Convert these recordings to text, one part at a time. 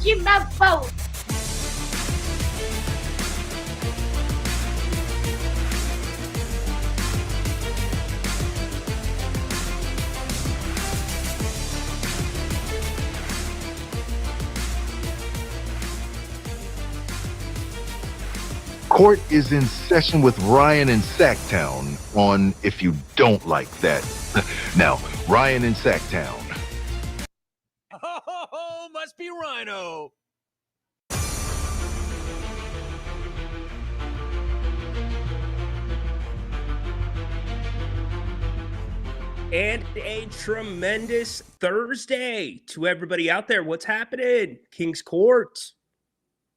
your mouth full. Court is in session with Ryan in Sacktown on If You Don't Like That. Now, Ryan in Sacktown. Oh, must be Ryno. And a tremendous Thursday to everybody out there. What's happening? King's Court.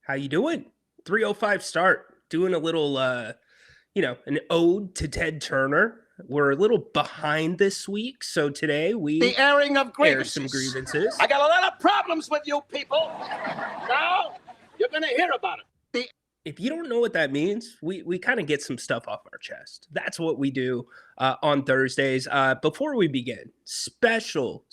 How you doing? 3:05 start. Doing a little, an ode to Ted Turner. We're a little behind this week, so today we The airing of air grievances. some grievances. I got a lot of problems with you people. Now you're gonna hear about it. If you don't know what that means, we kind of get some stuff off our chest. That's what we do on Thursdays. Before we begin, special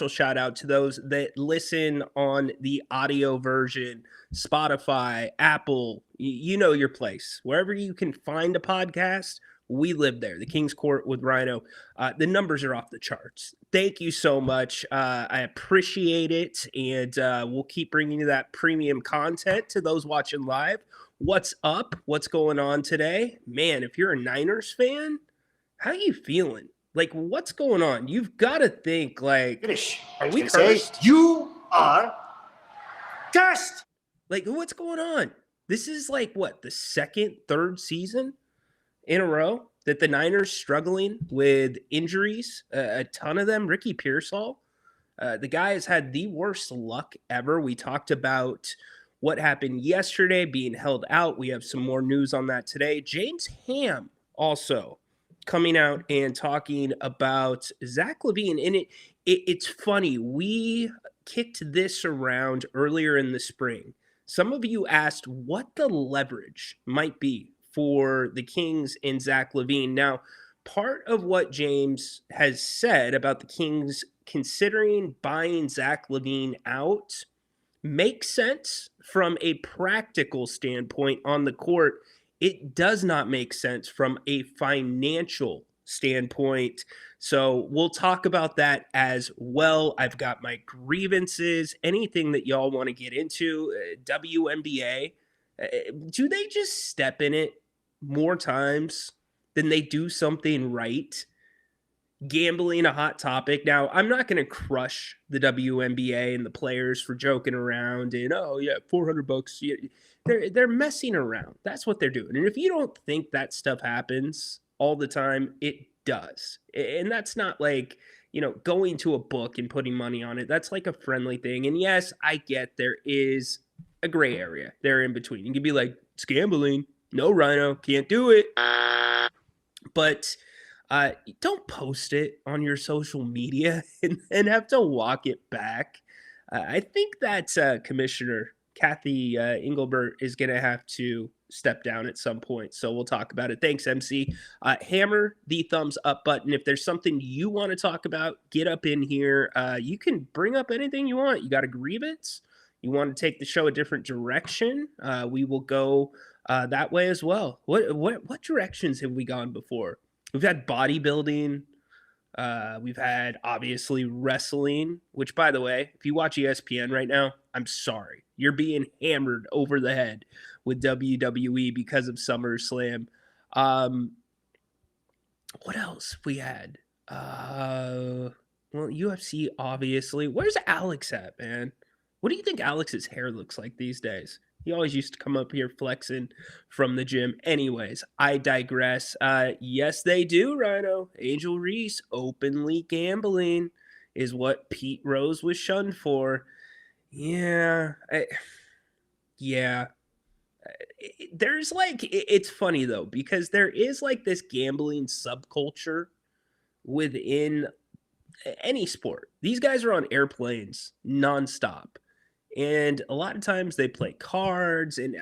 shout out to those that listen on the audio version, Spotify, Apple, you know your place. Wherever you can find a podcast, we live there. The King's Court with Ryno. The numbers are off the charts. Thank you so much. I appreciate it. And we'll keep bringing you that premium content to those watching live. What's up? What's going on today? Man, if you're a Niners fan, how you feeling? Like, what's going on? You've got to think, like, are we cursed? You are cursed. Like, what's going on? This is like, what, the second, third season in a row that the Niners struggling with injuries, a ton of them. Ricky Pearsall, the guy has had the worst luck ever. We talked about what happened yesterday, being held out. We have some more news on that today. James Ham also coming out and talking about Zach LaVine. And it's funny. We kicked this around earlier in the spring. Some of you asked what the leverage might be for the Kings and Zach LaVine. Now, part of what James has said about the Kings considering buying Zach LaVine out makes sense from a practical standpoint on the court. It does not make sense from a financial standpoint. So we'll talk about that as well. I've got my grievances, anything that y'all want to get into. WNBA, do they just step in it more times than they do something right? Gambling, a hot topic. Now, I'm not going to crush the WNBA and the players for joking around and, oh, yeah, $400. Yeah. They're messing around. That's what they're doing. And if you don't think that stuff happens all the time, it does. And that's not like, going to a book and putting money on it. That's like a friendly thing. And yes, I get there is a gray area there in between. You can be like, it's gambling. No, Ryno, can't do it. But don't post it on your social media and have to walk it back. I think that Commissioner Kathy Engelbert is going to have to step down at some point. So we'll talk about it. Thanks, MC. Hammer the thumbs up button. If there's something you want to talk about, get up in here. You can bring up anything you want. You got a grievance? You want to take the show a different direction? We will go that way as well. What directions have we gone before? We've had bodybuilding. We've had, obviously, wrestling, which, by the way, if you watch ESPN right now, I'm sorry. You're being hammered over the head with WWE because of SummerSlam. What else we had? Well, UFC, obviously. Where's Alex at, man? What do you think Alex's hair looks like these days? He always used to come up here flexing from the gym. Anyways, I digress. Yes, they do, Ryno. Angel Reese openly gambling is what Pete Rose was shunned for. Yeah. There's it's funny though, because there is like this gambling subculture within any sport. These guys are on airplanes nonstop. And a lot of times they play cards and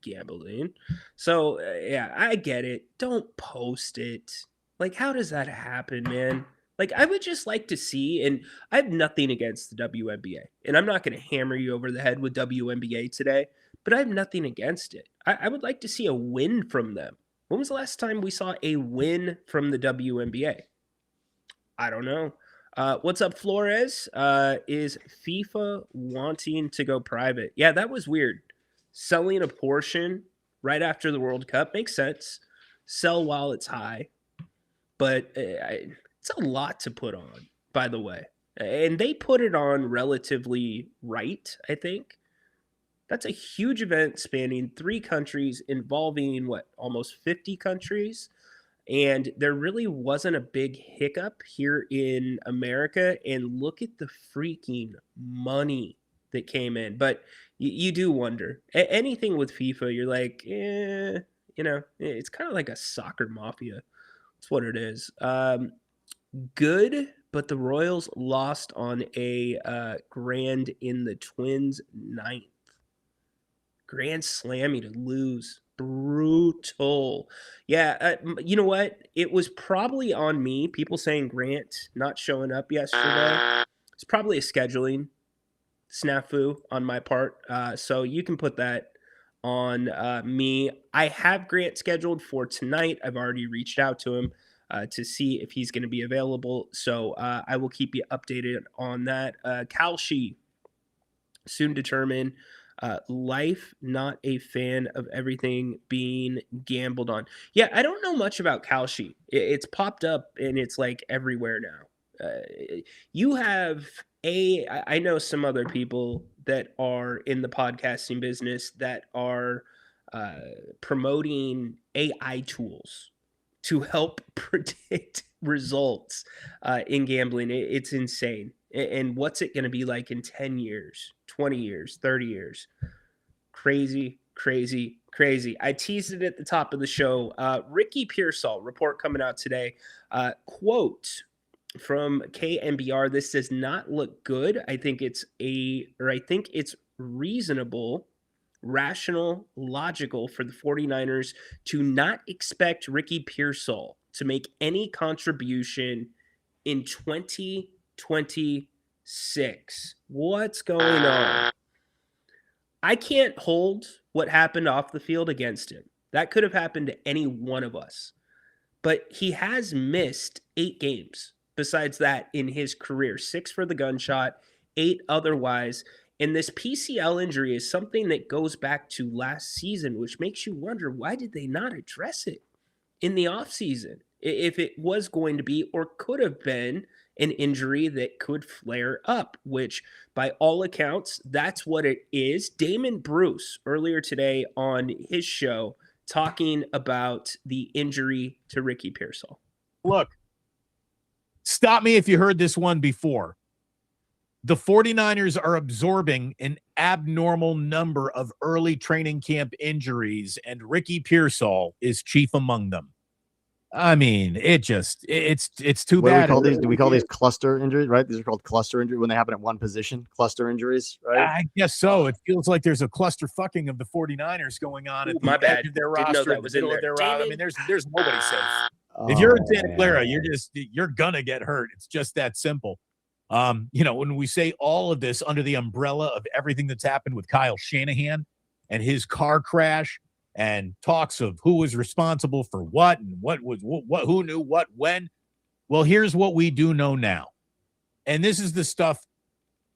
gambling. So, yeah, I get it. Don't post it. Like, how does that happen, man? Like, I would just like to see, and I have nothing against the WNBA, and I'm not going to hammer you over the head with WNBA today, but I have nothing against it. I would like to see a win from them. When was the last time we saw a win from the WNBA? I don't know. What's up, Flores? Is FIFA wanting to go private? Yeah, that was weird. Selling a portion right after the World Cup makes sense. Sell while it's high, but it's a lot to put on, by the way. And they put it on relatively right, I think. That's a huge event spanning 3 countries involving what, almost 50 countries? And there really wasn't a big hiccup here in America. And look at the freaking money that came in. But you do wonder. Anything with FIFA, you're like, it's kind of like a soccer mafia. That's what it is. Good, but the Royals lost on a grand in the Twins' ninth. Grand slammy to lose. Brutal. Yeah, you know what? It was probably on me. People saying Grant not showing up yesterday. It's probably a scheduling snafu on my part. So you can put that on me. I have Grant scheduled for tonight. I've already reached out to him to see if he's going to be available. So I will keep you updated on that. Kalshi, soon determine. Life, not a fan of everything being gambled on. Yeah, I don't know much about Kalshi. It's popped up and it's like everywhere now. You have I know some other people that are in the podcasting business that are promoting AI tools to help predict results in gambling. It's insane. And what's it going to be like in 10 years, 20 years, 30 years? Crazy, crazy, crazy. I teased it at the top of the show. Ricky Pearsall report coming out today. Quote from KNBR: "This does not look good. I think it's reasonable, rational, logical for the 49ers to not expect Ricky Pearsall to make any contribution in 2026. What's going on? I can't hold what happened off the field against him. That could have happened to any one of us. But he has missed 8 games besides that in his career. 6 for the gunshot, 8 otherwise. And this PCL injury is something that goes back to last season, which makes you wonder, why did they not address it in the offseason? If it was going to be or could have been an injury that could flare up, which by all accounts, that's what it is. Damon Bruce earlier today on his show talking about the injury to Ricky Pearsall. Look, stop me if you heard this one before. The 49ers are absorbing an abnormal number of early training camp injuries, and Ricky Pearsall is chief among them. I mean, it's too bad. Do we call these cluster injuries, right? These are called cluster injuries when they happen at one position, cluster injuries, right? I guess so. It feels like there's a cluster fucking of the 49ers going on at my the bad. edge of their Didn't know roster, that was in there. I mean, there's nobody safe. If you're in Santa Clara, you're gonna get hurt. It's just that simple. When we say all of this under the umbrella of everything that's happened with Kyle Shanahan and his car crash, and talks of who was responsible for what and who knew what when. Well, here's what we do know now. And this is the stuff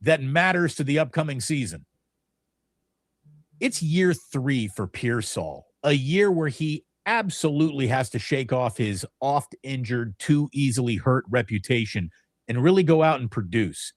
that matters to the upcoming season. It's year 3 for Pearsall, a year where he absolutely has to shake off his oft-injured, too easily hurt reputation and really go out and produce.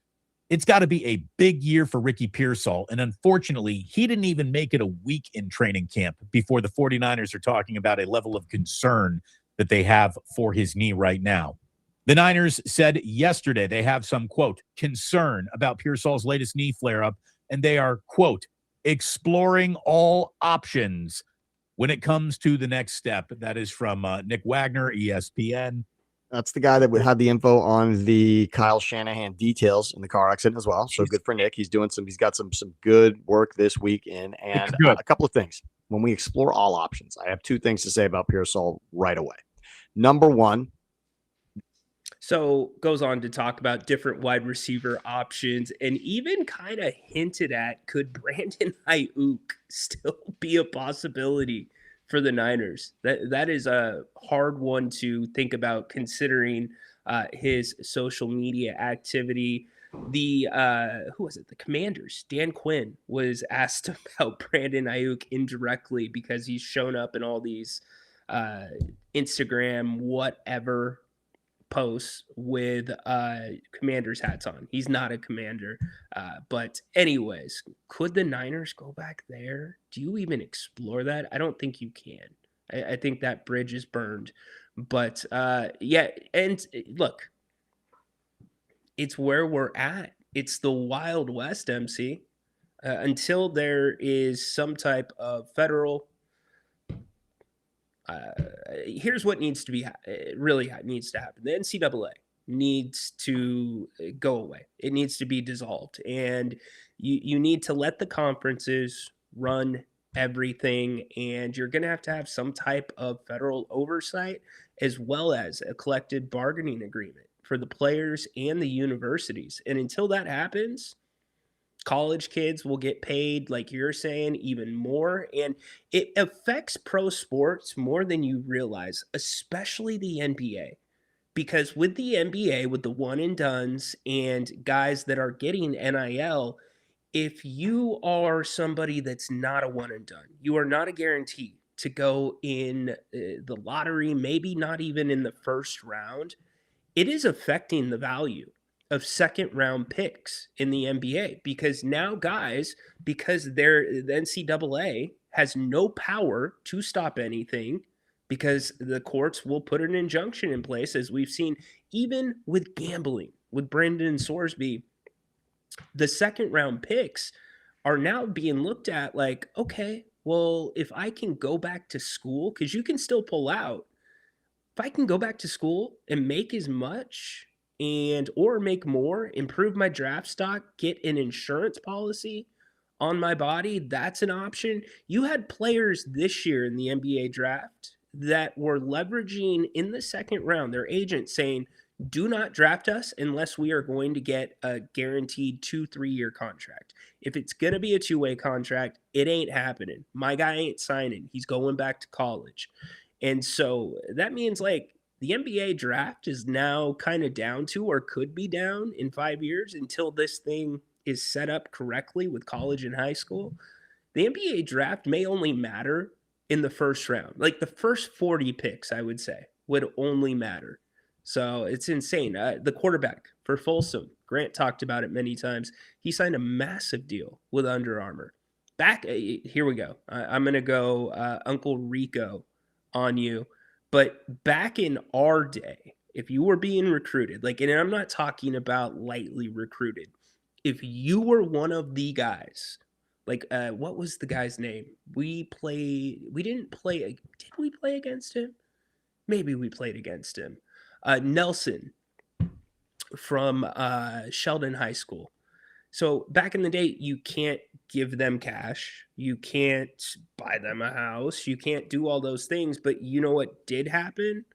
It's got to be a big year for Ricky Pearsall. And unfortunately, he didn't even make it a week in training camp before the 49ers are talking about a level of concern that they have for his knee right now. The Niners said yesterday they have some, quote, concern about Pearsall's latest knee flare-up, and they are, quote, exploring all options when it comes to the next step. That is from Nick Wagner, ESPN. That's the guy that had the info on the Kyle Shanahan details in the car accident as well. So good for Nick. He's got some good work this week in. And a couple of things. When we explore all options, I have 2 things to say about Pearsall right away. Number one. So goes on to talk about different wide receiver options and even kind of hinted at, could Brandon Ayuk still be a possibility for the Niners? That is a hard one to think about considering his social media activity. The who was it? The Commanders. Dan Quinn was asked about Brandon Ayuk indirectly because he's shown up in all these uh, Instagram whatever posts with Commanders hats on. He's not a Commander. But anyways, could the Niners go back there? Do you even explore that? I don't think you can. I think that bridge is burned. But yeah, and look, it's where we're at. It's the Wild West, MC. Until there is some type of federal here's what needs to be really needs to happen. The NCAA needs to go away. It needs to be dissolved, and you need to let the conferences run everything. And you're going to have some type of federal oversight, as well as a collective bargaining agreement for the players and the universities. And until that happens, college kids will get paid, like you're saying, even more. And it affects pro sports more than you realize, especially the NBA. Because with the NBA, with the one and dones and guys that are getting NIL, if you are somebody that's not a one and done, you are not a guarantee to go in the lottery, maybe not even in the first round. It is affecting the value of second round picks in the NBA, because now guys, because the NCAA has no power to stop anything, because the courts will put an injunction in place, as we've seen even with gambling with Brendan Sorsby. The second round picks are now being looked at like, okay, well, if I can go back to school, because you can still pull out, if I can go back to school and make as much and or make more, improve my draft stock, get an insurance policy on my body, that's an option. You had players this year in the NBA draft that were leveraging in the second round, their agent saying, do not draft us unless we are going to get a guaranteed 2-3 year contract. If it's going to be a two-way contract, it ain't happening. My guy ain't signing. He's going back to college. And so that means like the NBA draft is now kind of down to, or could be down in 5 years until this thing is set up correctly with college and high school. The NBA draft may only matter in the first round. Like the first 40 picks, I would say, would only matter. So it's insane. The quarterback for Folsom, Grant talked about it many times. He signed a massive deal with Under Armour. Back, here we go. I'm going to go Uncle Rico on you. But back in our day, if you were being recruited, like, and I'm not talking about lightly recruited, if you were one of the guys, like, what was the guy's name? We didn't play, did we play against him? Maybe we played against him. Nelson from Sheldon High School. So back in the day, you can't give them cash. You can't buy them a house. You can't do all those things. But you know what did happen?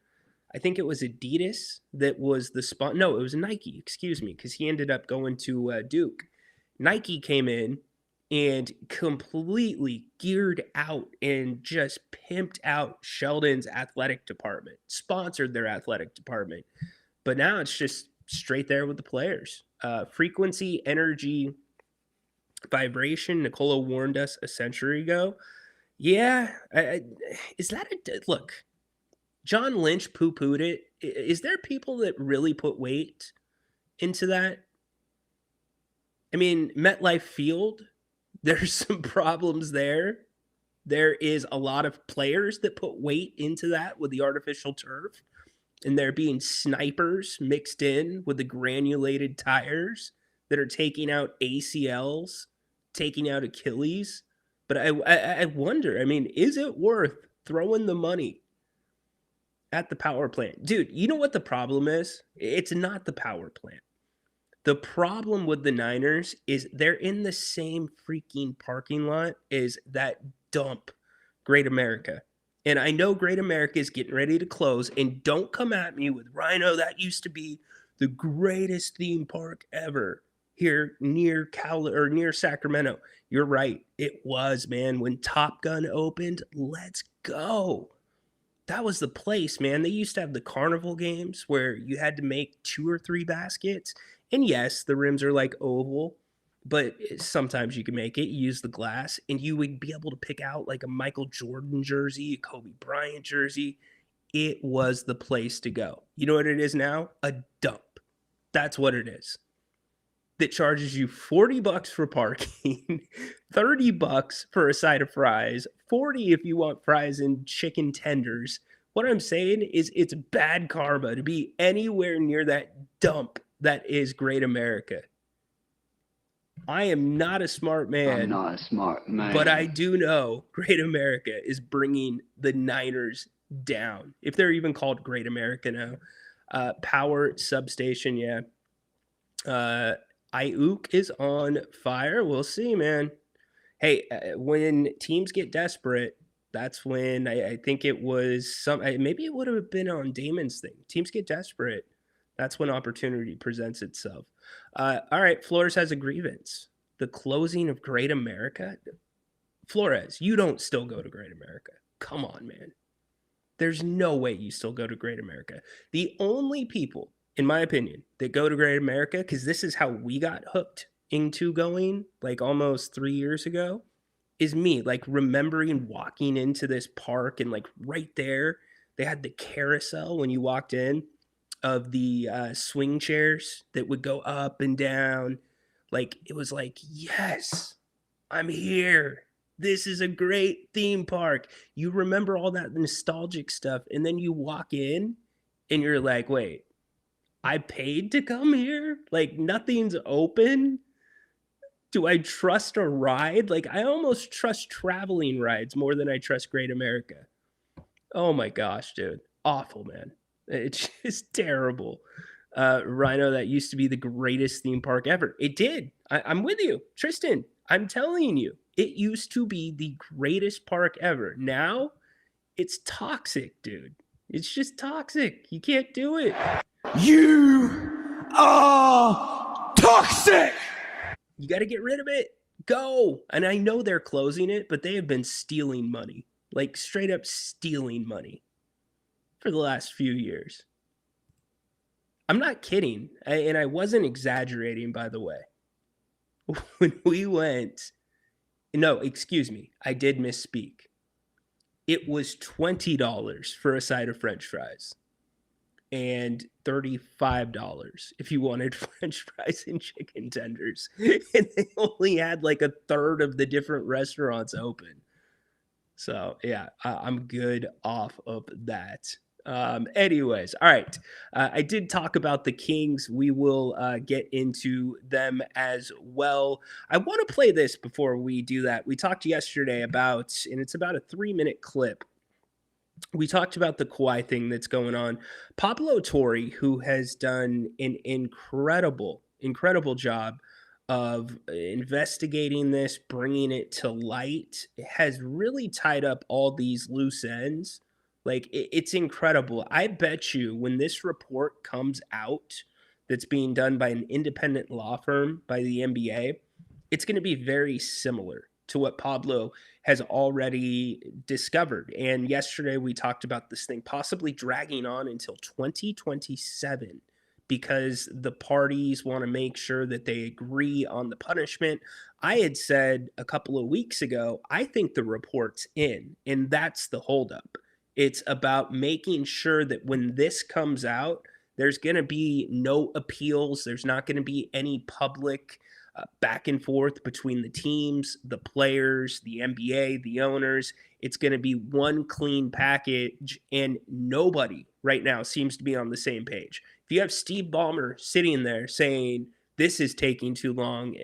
I think it was Adidas that was the spot. No, it was Nike, excuse me, because he ended up going to Duke. Nike came in and completely geared out and just pimped out Sheldon's athletic department, sponsored their athletic department. But now it's just straight there with the players. Frequency, energy, vibration. Nicola warned us a century ago. Yeah. Is that a look? John Lynch poo-pooed it. Is there people that really put weight into that? I mean, MetLife Field, there's some problems there. There is a lot of players that put weight into that with the artificial turf, and there being snipers mixed in with the granulated tires that are taking out ACLs, taking out Achilles. But I wonder, I mean, is it worth throwing the money at the power plant? Dude, you know what the problem is? It's not the power plant. The problem with the Niners is they're in the same freaking parking lot as that dump, Great America. And I know Great America is getting ready to close. And don't come at me with Ryno. That used to be the greatest theme park ever here near near Sacramento. You're right. It was, man. When Top Gun opened, let's go. That was the place, man. They used to have the carnival games where you had to make 2 or 3 baskets. And yes, the rims are like oval, but sometimes you can make it. You use the glass, and you would be able to pick out like a Michael Jordan jersey, a Kobe Bryant jersey. It was the place to go. You know what it is now? A dump. That's what it is. That charges you $40 for parking, $30 for a side of fries, $40 if you want fries and chicken tenders. What I'm saying is it's bad karma to be anywhere near that dump that is Great America. I am not a smart man. I'm not a smart man. But I do know Great America is bringing the Niners down. If they're even called Great America now. Power Substation, yeah. Ayuk is on fire. We'll see, man. Hey, when teams get desperate, that's when I think it was maybe it would have been on Damon's thing. Teams get desperate. That's when opportunity presents itself. All right, Flores has a grievance. The closing of Great America. Flores, you don't still go to Great America. Come on, man. There's no way you still go to Great America. The only people, in my opinion, that go to Great America, because this is how we got hooked into going like almost 3 years ago, is me, like remembering walking into this park and like right there, they had the carousel when you walked in of the swing chairs that would go up and down. Like, it was like, yes, I'm here. This is a great theme park. You remember all that nostalgic stuff, and then you walk in and you're like, wait, I paid to come here? Like, nothing's open? Do I trust a ride? Like, I almost trust traveling rides more than I trust Great America. Oh my gosh, dude. Awful, man. It's just terrible. Ryno, that used to be the greatest theme park ever. It did. I'm with you. Tristan, I'm telling you, it used to be the greatest park ever. Now, it's toxic, dude. It's just toxic. You can't do it. You are toxic. You got to get rid of it. Go. And I know they're closing it, but they have been stealing money. Like, straight up stealing money for the last few years. I'm not kidding. And I wasn't exaggerating, by the way. When we went, no, excuse me, I did misspeak. It was $20 for a side of French fries and $35 if you wanted French fries and chicken tenders. And they only had like a third of the different restaurants open. So, yeah, I'm good off of that. Anyways, all right. I did talk about the Kings. We will get into them as well. I want to play this before we do that. We talked yesterday about, and it's about a 3-minute clip. We talked about the Kawhi thing that's going on. Pablo Torre, who has done an incredible job of investigating this, bringing it to light, has really tied up all these loose ends. Like, it's incredible. I bet you when this report comes out that's being done by an independent law firm by the NBA, it's going to be very similar to what Pablo has already discovered. And yesterday we talked about this thing possibly dragging on until 2027 because the parties want to make sure that they agree on the punishment. I had said a couple of weeks ago, I think the report's in, and that's the holdup. It's about making sure that when this comes out, there's going to be no appeals. There's not going to be any public back and forth between the teams, the players, the NBA, the owners. It's going to be one clean package, and nobody right now seems to be on the same page. If you have Steve Ballmer sitting there saying, this is taking too long,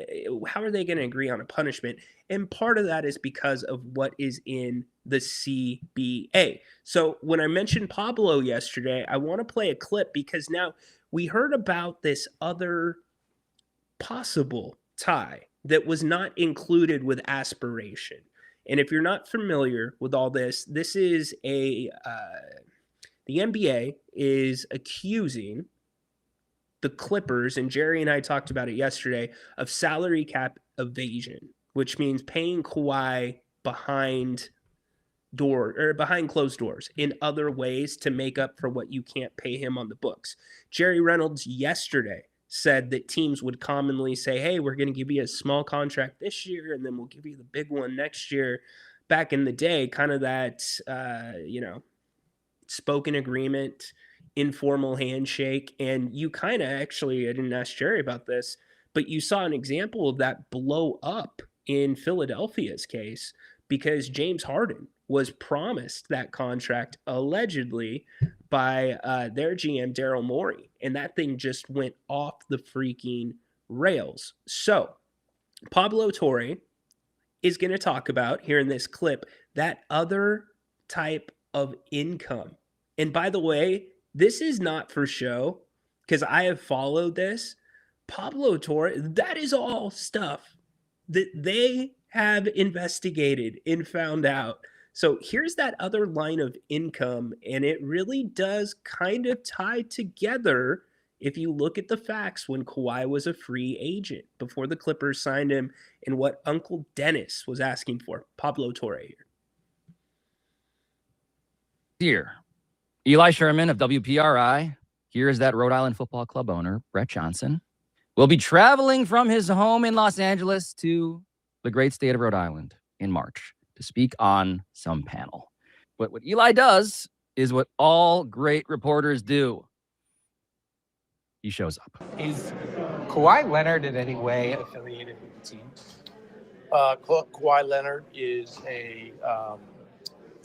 how are they going to agree on a punishment? And part of that is because of what is in the CBA. So when I mentioned Pablo yesterday, I want to play a clip because now we heard about this other possible tie that was not included with aspiration. And if you're not familiar with all this, this is the NBA is accusing the Clippers, and Jerry and I talked about it yesterday, of salary cap evasion, which means paying Kawhi behind closed doors in other ways to make up for what you can't pay him on the books. Jerry Reynolds yesterday said that teams would commonly say, hey, we're going to give you a small contract this year, and then we'll give you the big one next year. Back in the day, kind of that, spoken agreement, informal handshake. And you kind of actually, I didn't ask Jerry about this, but you saw an example of that blow up in Philadelphia's case because James Harden was promised that contract allegedly by their GM, Daryl Morey. And that thing just went off the freaking rails. So Pablo Torre is going to talk about here in this clip that other type of income. And by the way, this is not for show because I have followed this. Pablo Torre, that is all stuff that they have investigated and found out. So here's that other line of income, and it really does kind of tie together if you look at the facts when Kawhi was a free agent before the Clippers signed him and what Uncle Dennis was asking for. Pablo Torre here. Here, Eli Sherman of WPRI, here's that Rhode Island Football Club owner, Brett Johnson, will be traveling from his home in Los Angeles to the great state of Rhode Island in March to speak on some panel. But what Eli does is what all great reporters do. He shows up. Is Kawhi Leonard in any way affiliated with the team? Kawhi Leonard is a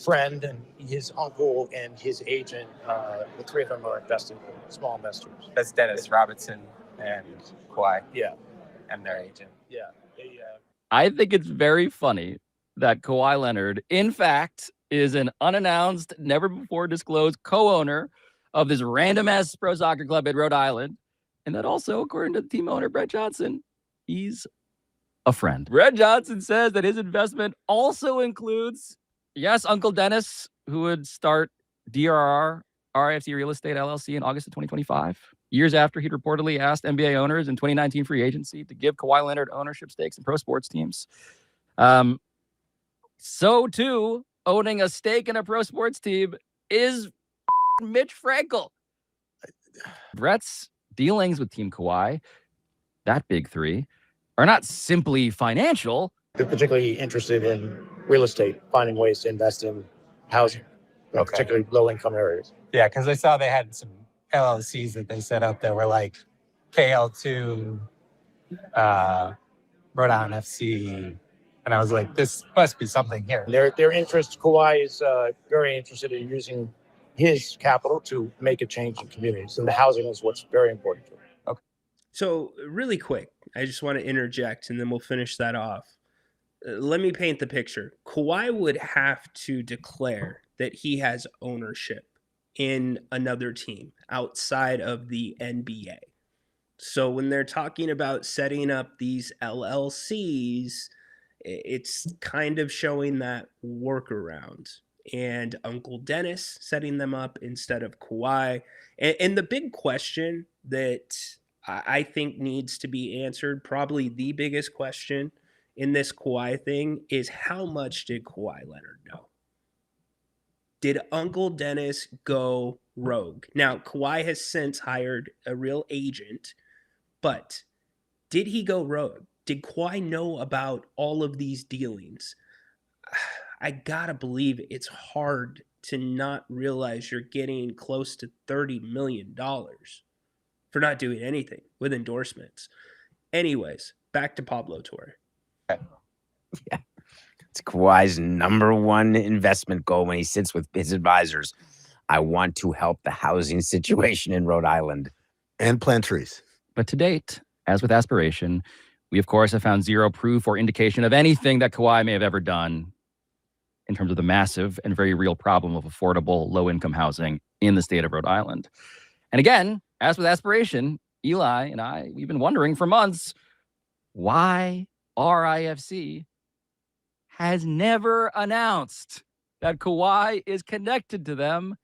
friend, and his uncle and his agent, the three of them are small investors. That's Dennis Robinson and Kawhi. Yeah. And their agent. Yeah. I think it's very funny that Kawhi Leonard, in fact, is an unannounced, never before disclosed co-owner of this random-ass pro soccer club in Rhode Island. And that also, according to the team owner, Brett Johnson, he's a friend. Brett Johnson says that his investment also includes, yes, Uncle Dennis, who would start DRR, RIFC Real Estate LLC in August of 2025, years after he'd reportedly asked NBA owners in 2019 free agency to give Kawhi Leonard ownership stakes in pro sports teams. So, too, owning a stake in a pro sports team is Mitch Frankel. Brett's dealings with Team Kawhi, that big three, are not simply financial. They're particularly interested in real estate, finding ways to invest in housing, particularly low-income areas. Yeah, because I saw they had some LLCs that they set up that were like KL2, Rhode Island FC, and I was like, this must be something here. Their interest, Kawhi is very interested in using his capital to make a change in communities, and the housing is what's very important to him. Okay. So really quick, I just want to interject, and then we'll finish that off. Let me paint the picture. Kawhi would have to declare that he has ownership in another team outside of the NBA. So when they're talking about setting up these LLCs, it's kind of showing that workaround. And Uncle Dennis setting them up instead of Kawhi. And the big question that I think needs to be answered, probably the biggest question in this Kawhi thing, is how much did Kawhi Leonard know? Did Uncle Dennis go rogue? Now, Kawhi has since hired a real agent, but did he go rogue? Did Kawhi know about all of these dealings? I gotta believe it's hard to not realize you're getting close to $30 million for not doing anything with endorsements. Anyways, back to Pablo Torre. Yeah. It's Kawhi's number one investment goal when he sits with his advisors. I want to help the housing situation in Rhode Island. And plant trees. But to date, as with aspiration, we, of course, have found zero proof or indication of anything that Kawhi may have ever done in terms of the massive and very real problem of affordable low-income housing in the state of Rhode Island. And again, as with aspiration, Eli and I, we've been wondering for months, why RIFC has never announced that Kawhi is connected to them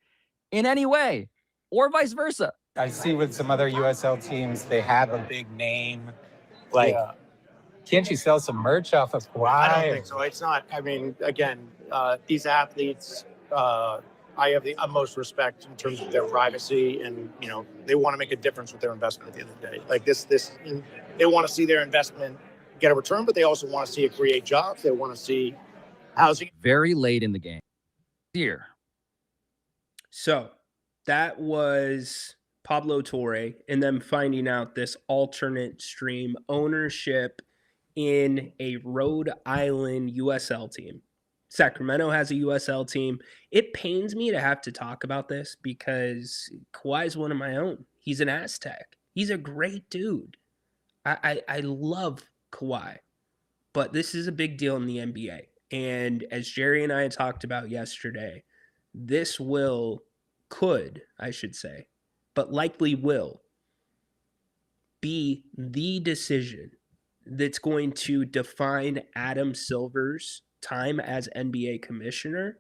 in any way, or vice versa. I see with some other USL teams, they have a big name. Like, can't you sell some merch off of Kawhi? I don't think so. It's not. I mean, again, these athletes, I have the utmost respect in terms of their privacy, and they want to make a difference with their investment at the end of the day. Like they want to see their investment get a return, but they also want to see it create jobs. They want to see housing. Very late in the game here. So that was Pablo Torre, and then finding out this alternate stream ownership in a Rhode Island USL team. Sacramento has a USL team. It pains me to have to talk about this because Kawhi is one of my own. He's an Aztec. He's a great dude. I love Kawhi, but this is a big deal in the NBA. And as Jerry and I had talked about yesterday, this could, but likely will be the decision that's going to define Adam Silver's time as NBA commissioner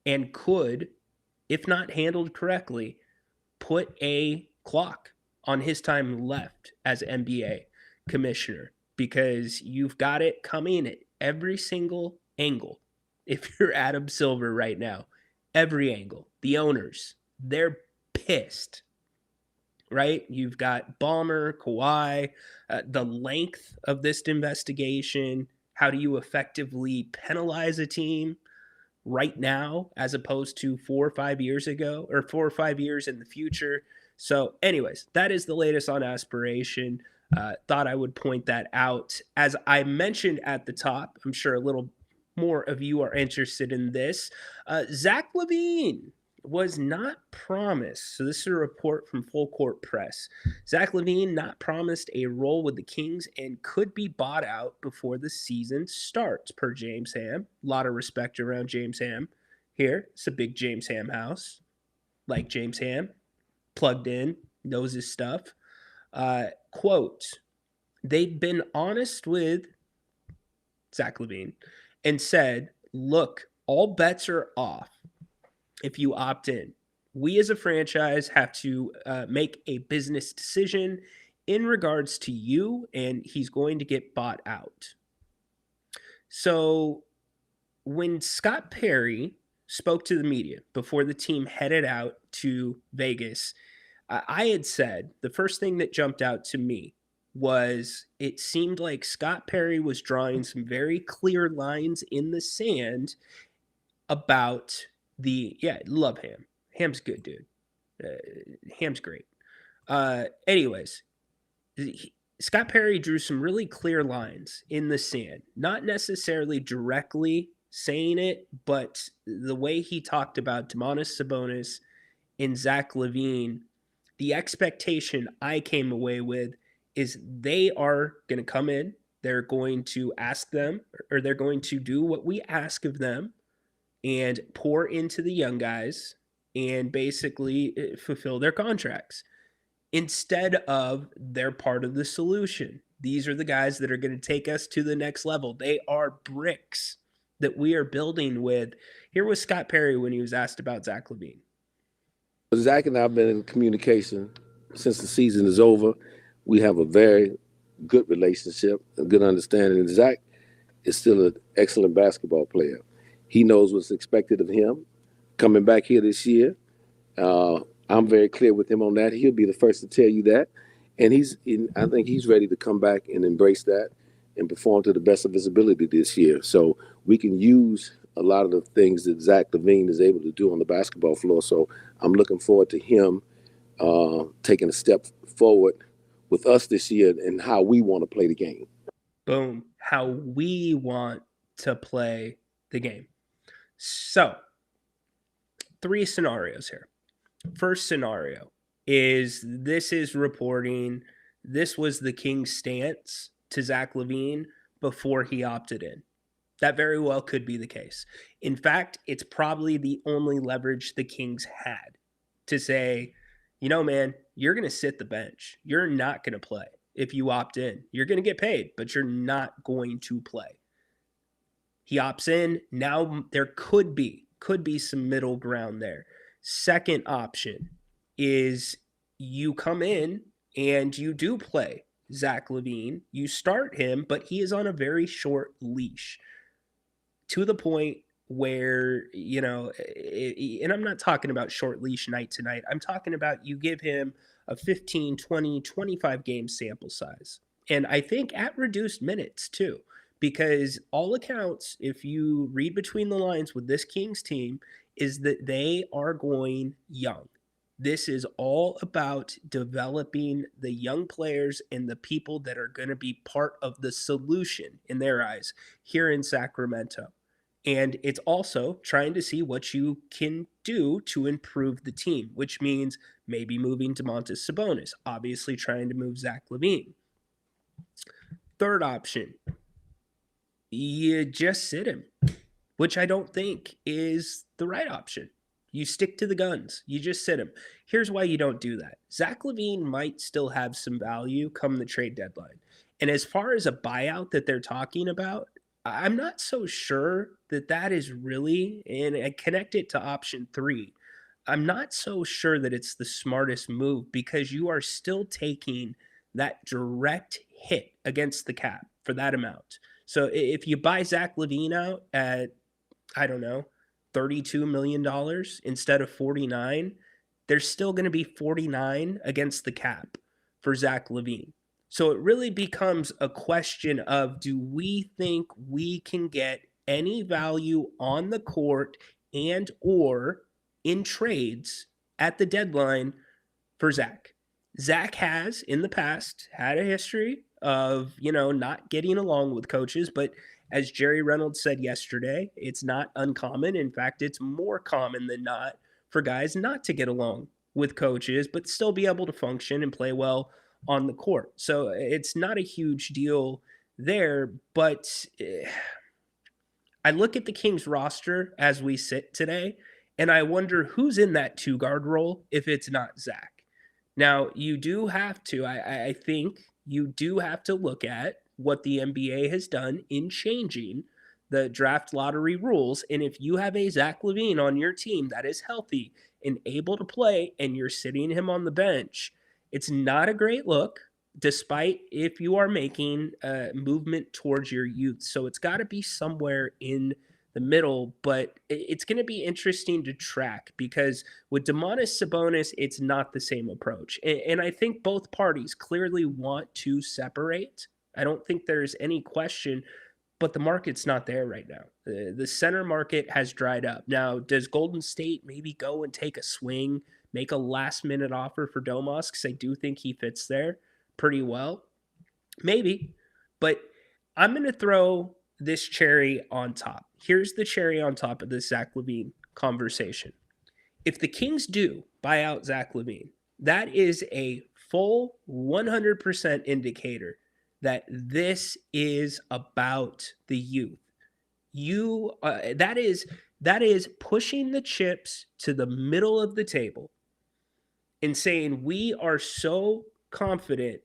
and could, if not handled correctly, put a clock on his time left as NBA commissioner, because you've got it coming at every single angle. If you're Adam Silver right now, every angle, the owners, they're pissed, right? You've got Ballmer, Kawhi, the length of this investigation. How do you effectively penalize a team right now as opposed to 4 or 5 years ago, or 4 or 5 years in the future? So anyways, that is the latest on Aspiration. Thought I would point that out. As I mentioned at the top, I'm sure a little more of you are interested in this. Zach LaVine was not promised. So this is a report from Full Court Press. Zach LaVine not promised a role with the Kings and could be bought out before the season starts, per James Ham. A lot of respect around James Ham here. It's a big James Ham house. Like James Ham, plugged in, knows his stuff. Quote, they've been honest with Zach LaVine and said, look, all bets are off if you opt in. We as a franchise have to make a business decision in regards to you, and he's going to get bought out. So when Scott Perry spoke to the media before the team headed out to Vegas, I had said the first thing that jumped out to me was it seemed like Scott Perry was drawing some very clear lines in the sand about love Ham. Ham's good, dude. Ham's great. Anyways, Scott Perry drew some really clear lines in the sand, not necessarily directly saying it, but the way he talked about Domantas Sabonis and Zach LaVine, the expectation I came away with is they are going to come in, they're going to ask them, or they're going to do what we ask of them and pour into the young guys and basically fulfill their contracts instead of they're part of the solution. These are the guys that are going to take us to the next level. They are bricks that we are building with. Here was Scott Perry when he was asked about Zach LaVine. Zach and I have been in communication since the season is over. We have a very good relationship, a good understanding. And Zach is still an excellent basketball player. He knows what's expected of him coming back here this year. I'm very clear with him on that. He'll be the first to tell you that. And I think he's ready to come back and embrace that and perform to the best of his ability this year. So we can use a lot of the things that Zach LaVine is able to do on the basketball floor. So I'm looking forward to him taking a step forward with us this year and how we want to play the game. Boom. How we want to play the game. So 3 scenarios here. First scenario is this is reporting this was the King's stance to Zach LaVine before he opted in. That very well could be the case. In fact, it's probably the only leverage the Kings had to say, you know, man, you're going to sit the bench. You're not going to play if you opt in. You're going to get paid, but you're not going to play. He opts in. Now there could be some middle ground there. Second option is you come in and you do play Zach LaVine. You start him, but he is on a very short leash to the point where, and I'm not talking about short leash night to night. I'm talking about you give him a 15, 20, 25 game sample size. And I think at reduced minutes too, because all accounts, if you read between the lines with this Kings team, is that they are going young. This is all about developing the young players and the people that are going to be part of the solution in their eyes here in Sacramento. And it's also trying to see what you can do to improve the team, which means maybe moving Domantas Sabonis, obviously trying to move Zach LaVine. Third option, you just sit him, which I don't think is the right option. You stick to the guns. You just sit him. Here's why you don't do that. Zach LaVine might still have some value come the trade deadline. And as far as a buyout that they're talking about, I'm not so sure that is really, and I connect it to option 3. I'm not so sure that it's the smartest move because you are still taking that direct hit against the cap for that amount. So if you buy Zach LaVine out at, I don't know, $32 million instead of 49, there's still going to be 49 against the cap for Zach LaVine. So it really becomes a question of, do we think we can get any value on the court and or in trades at the deadline for Zach? Zach has in the past had a history of, not getting along with coaches, but as Jerry Reynolds said yesterday, it's not uncommon. In fact, it's more common than not for guys not to get along with coaches, but still be able to function and play well on the court. So it's not a huge deal there, but I look at the Kings roster as we sit today, and I wonder who's in that 2-guard role if it's not Zach. Now, you do have to, I think you do have to look at what the NBA has done in changing the draft lottery rules. And if you have a Zach LaVine on your team that is healthy and able to play and you're sitting him on the bench, it's not a great look, despite if you are making a movement towards your youth. So it's got to be somewhere in the middle, but it's going to be interesting to track because with Domantas Sabonis, it's not the same approach. And I think both parties clearly want to separate. I don't think there's any question, but the market's not there right now. The center market has dried up. Now, does Golden State maybe go and take a swing, make a last-minute offer for Domas? Because I do think he fits there pretty well. Maybe, but I'm going to throw this cherry on top. Here's the cherry on top of this Zach LaVine conversation. If the Kings do buy out Zach LaVine, that is a full 100% indicator that this is about the youth. That is pushing the chips to the middle of the table and saying we are so confident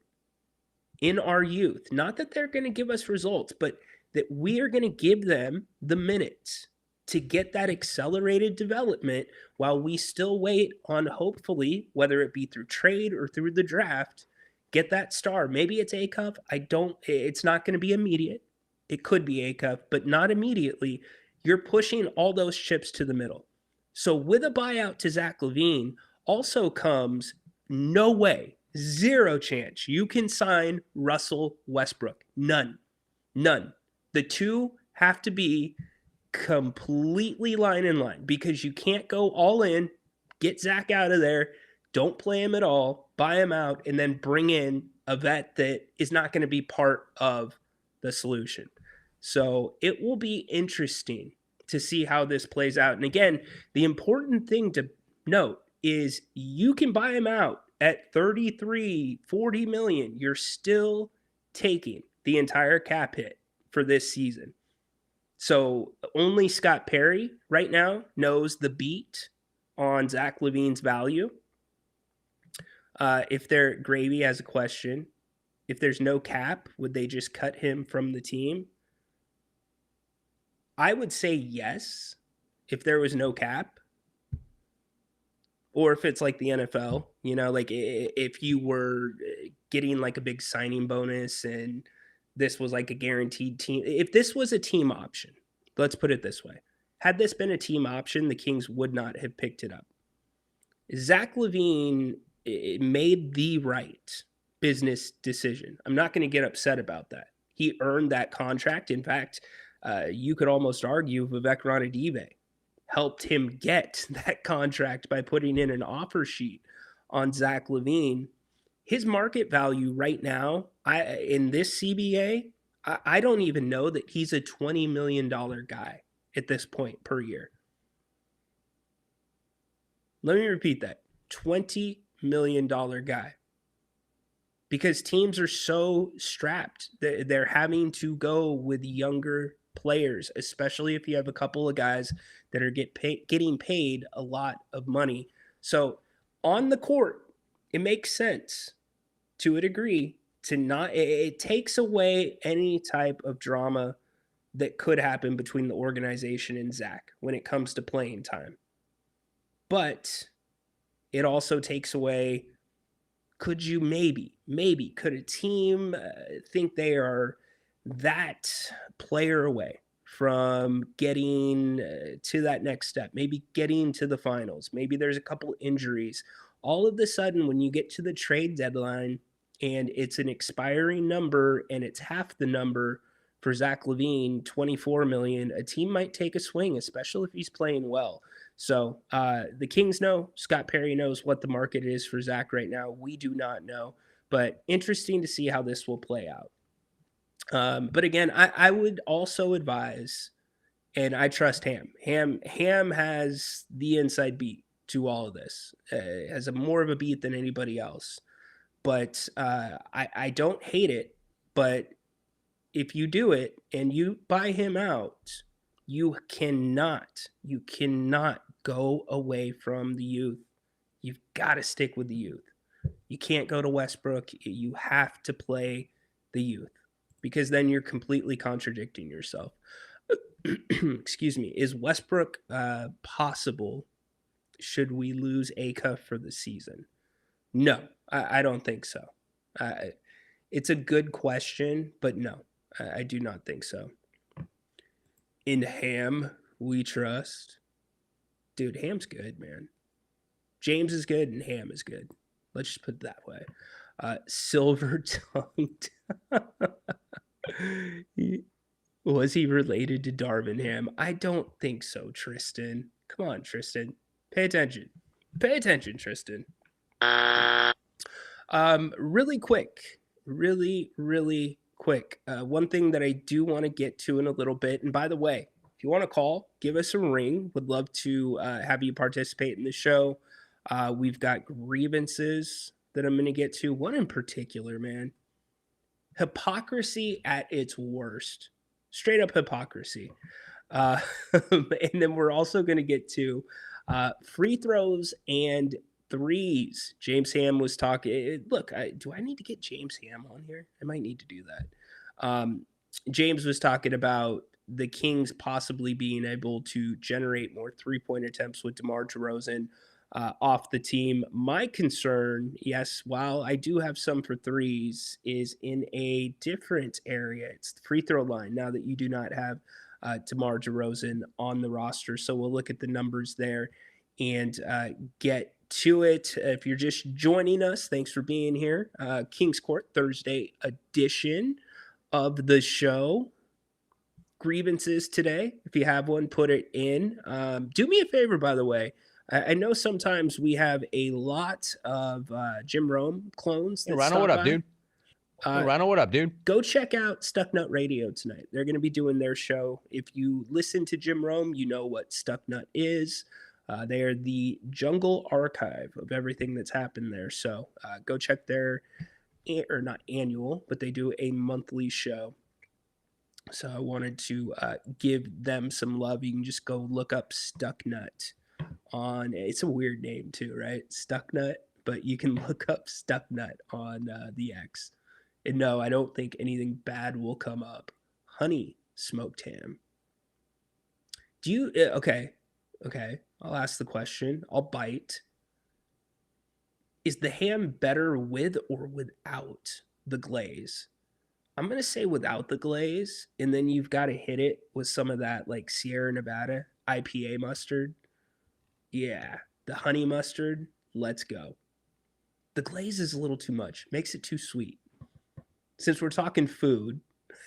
in our youth, not that they're going to give us results, but that we are going to give them the minutes to get that accelerated development while we still wait on, hopefully, whether it be through trade or through the draft, get that star. Maybe it's A-Cup. It's not going to be immediate. It could be A-Cup, but not immediately. You're pushing all those chips to the middle. So with a buyout to Zach LaVine also comes no way, zero chance you can sign Russell Westbrook. None. The two have to be completely line in line because you can't go all in, get Zach out of there, don't play him at all, buy him out, and then bring in a vet that is not going to be part of the solution. So it will be interesting to see how this plays out. And again, the important thing to note is you can buy him out at 33, 40 million. You're still taking the entire cap hit for this season. So only Scott Perry right now knows the beat on Zach LaVine's value. If they're Gravy has a question, if there's no cap, would they just cut him from the team? I would say yes if there was no cap. Or if it's like the NFL, you know, like if you were getting like a big signing bonus and this was like a guaranteed team. If this was a team option, let's put it this way. Had this been a team option, the Kings would not have picked it up. Zach LaVine made the right business decision. I'm not going to get upset about that. He earned that contract. In fact, you could almost argue Vivek Ranadive helped him get that contract by putting in an offer sheet on Zach LaVine. His market value right now, in this CBA, I don't even know that he's a $20 million guy at this point per year. Let me repeat that. $20 million guy. Because teams are so strapped. They're having to go with younger players, especially if you have a couple of guys that are getting paid a lot of money. So on the court, it makes sense to a degree to not, it takes away any type of drama that could happen between the organization and Zach when it comes to playing time. But it also takes away, could a team think they are that player away from getting to that next step, maybe getting to the finals? Maybe there's a couple injuries. All of a sudden, when you get to the trade deadline and it's an expiring number and it's half the number for Zach LaVine, $24 million, a team might take a swing, especially if he's playing well. So the Kings know, Scott Perry knows what the market is for Zach right now. We do not know, but interesting to see how this will play out. But again, I would also advise, and I trust Ham. Ham has the inside beat to all of this, has a more of a beat than anybody else. But I don't hate it, but if you do it and you buy him out, you cannot go away from the youth. You've got to stick with the youth. You can't go to Westbrook. You have to play the youth because then you're completely contradicting yourself. Excuse me. Is Westbrook possible? Should we lose Aka for the season? No, I don't think so. It's a good question, but no, I do not think so. In Ham, we trust. Dude, Ham's good, man. James is good and Ham is good. Let's just put it that way. Silver-tongued. Was he related to Darvin Ham? I don't think so, Tristan. Come on, Tristan. Pay attention. Pay attention, Tristan. Really quick. Really quick. One thing that I do want to get to in a little bit, and by the way, if you want to call, give us a ring. Would love to have you participate in the show. We've got grievances that I'm going to get to. One in particular, man. Hypocrisy at its worst. Straight up hypocrisy. And then we're also going to get to free throws and threes. James Ham was talking. Look, do I need to get James Ham on here? I might need to do that. James was talking about the Kings possibly being able to generate more three-point attempts with DeMar DeRozan off the team. My concern, yes, while I do have some for threes, is in a different area. It's the free throw line now that you do not have DeMar DeRozan on the roster. So we'll look at the numbers there and get to it. If you're just joining us, thanks for being here. Kings Court Thursday edition of the show. Grievances today. If you have one, put it in. Do me a favor, by the way. I know sometimes we have a lot of Jim Rome clones. Hey, Ryno, what up, dude? Ryno, what up, dude? Go check out Stuck Nut Radio tonight. They're going to be doing their show. If you listen to Jim Rome, you know what Stuck Nut is. They are the jungle archive of everything that's happened there. So go check their, or not annual, but they do a monthly show. So I wanted to give them some love. You can just go look up Stuck Nut on, it's a weird name too, right? Stuck Nut, but you can look up Stuck Nut on the X. And no, I don't think anything bad will come up. Honey smoked ham. Do you okay? I'll ask the question. I'll bite. Is the ham better with or without the glaze? I'm gonna say without the glaze, and then you've got to hit it with some of that like Sierra Nevada IPA mustard. Yeah, the honey mustard. Let's go. The glaze is a little too much. Makes it too sweet. Since we're talking food,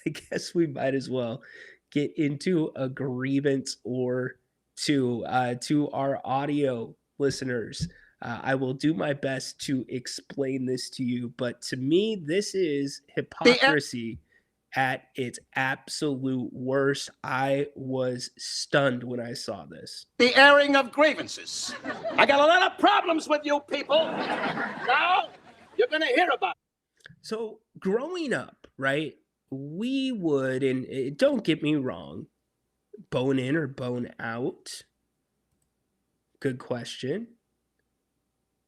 I guess we might as well get into a grievance or to our audio listeners. I will do my best to explain this to you, but to me, this is hypocrisy at its absolute worst. I was stunned when I saw this. The airing of grievances. I got a lot of problems with you people. Now you're going to hear about it. So growing up, right, we would, and don't get me wrong, bone in or bone out? Good question.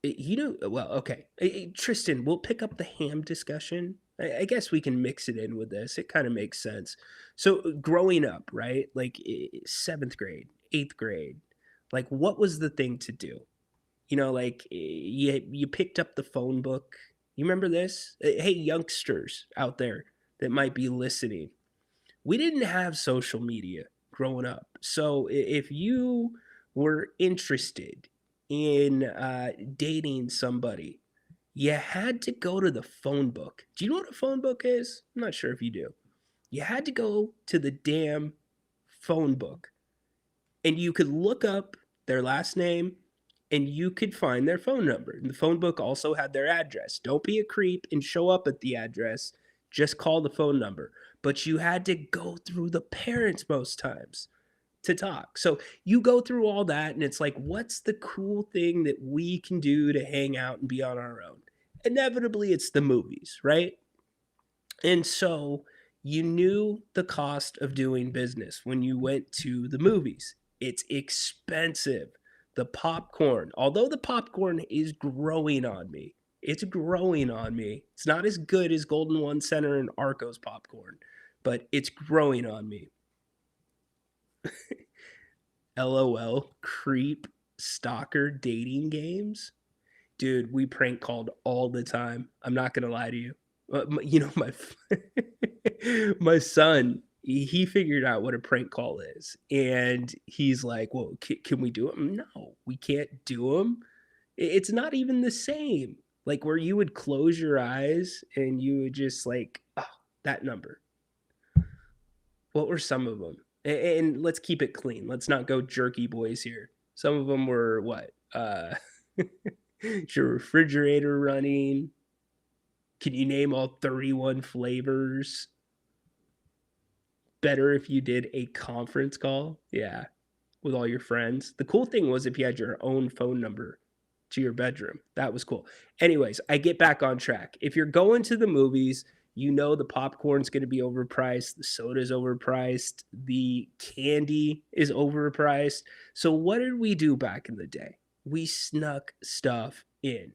Well, okay. Tristan, we'll pick up the ham discussion. I guess we can mix it in with this. It kind of makes sense. So growing up, right, like 7th grade, 8th grade, like what was the thing to do? Like you picked up the phone book. You remember this? Hey, youngsters out there that might be listening. We didn't have social media growing up. So if you were interested in dating somebody, you had to go to the phone book. Do you know what a phone book is? I'm not sure if you do. You had to go to the damn phone book, and you could look up their last name, and you could find their phone number. And the phone book also had their address. Don't be a creep and show up at the address. Just call the phone number. But you had to go through the parents most times to talk. So you go through all that, and it's like, what's the cool thing that we can do to hang out and be on our own? Inevitably, it's the movies, right? And so you knew the cost of doing business when you went to the movies. It's expensive. The popcorn, although the popcorn is growing on me, it's growing on me. It's not as good as Golden One Center and Arco's popcorn, but it's growing on me. LOL, creep, stalker, dating games. Dude, we prank called all the time. I'm not going to lie to you. My son, he figured out what a prank call is. And he's like, well, can we do them? No, we can't do them. It's not even the same. Like where you would close your eyes and you would just like, oh, that number. What were some of them? And let's keep it clean. Let's not go jerky boys here. Some of them were what? Is your refrigerator running? Can you name all 31 flavors? Better if you did a conference call. Yeah. With all your friends. The cool thing was if you had your own phone number to your bedroom. That was cool. Anyways, I get back on track. If you're going to the movies, you know the popcorn's going to be overpriced. The soda's overpriced. The candy is overpriced. So what did we do back in the day? We snuck stuff in.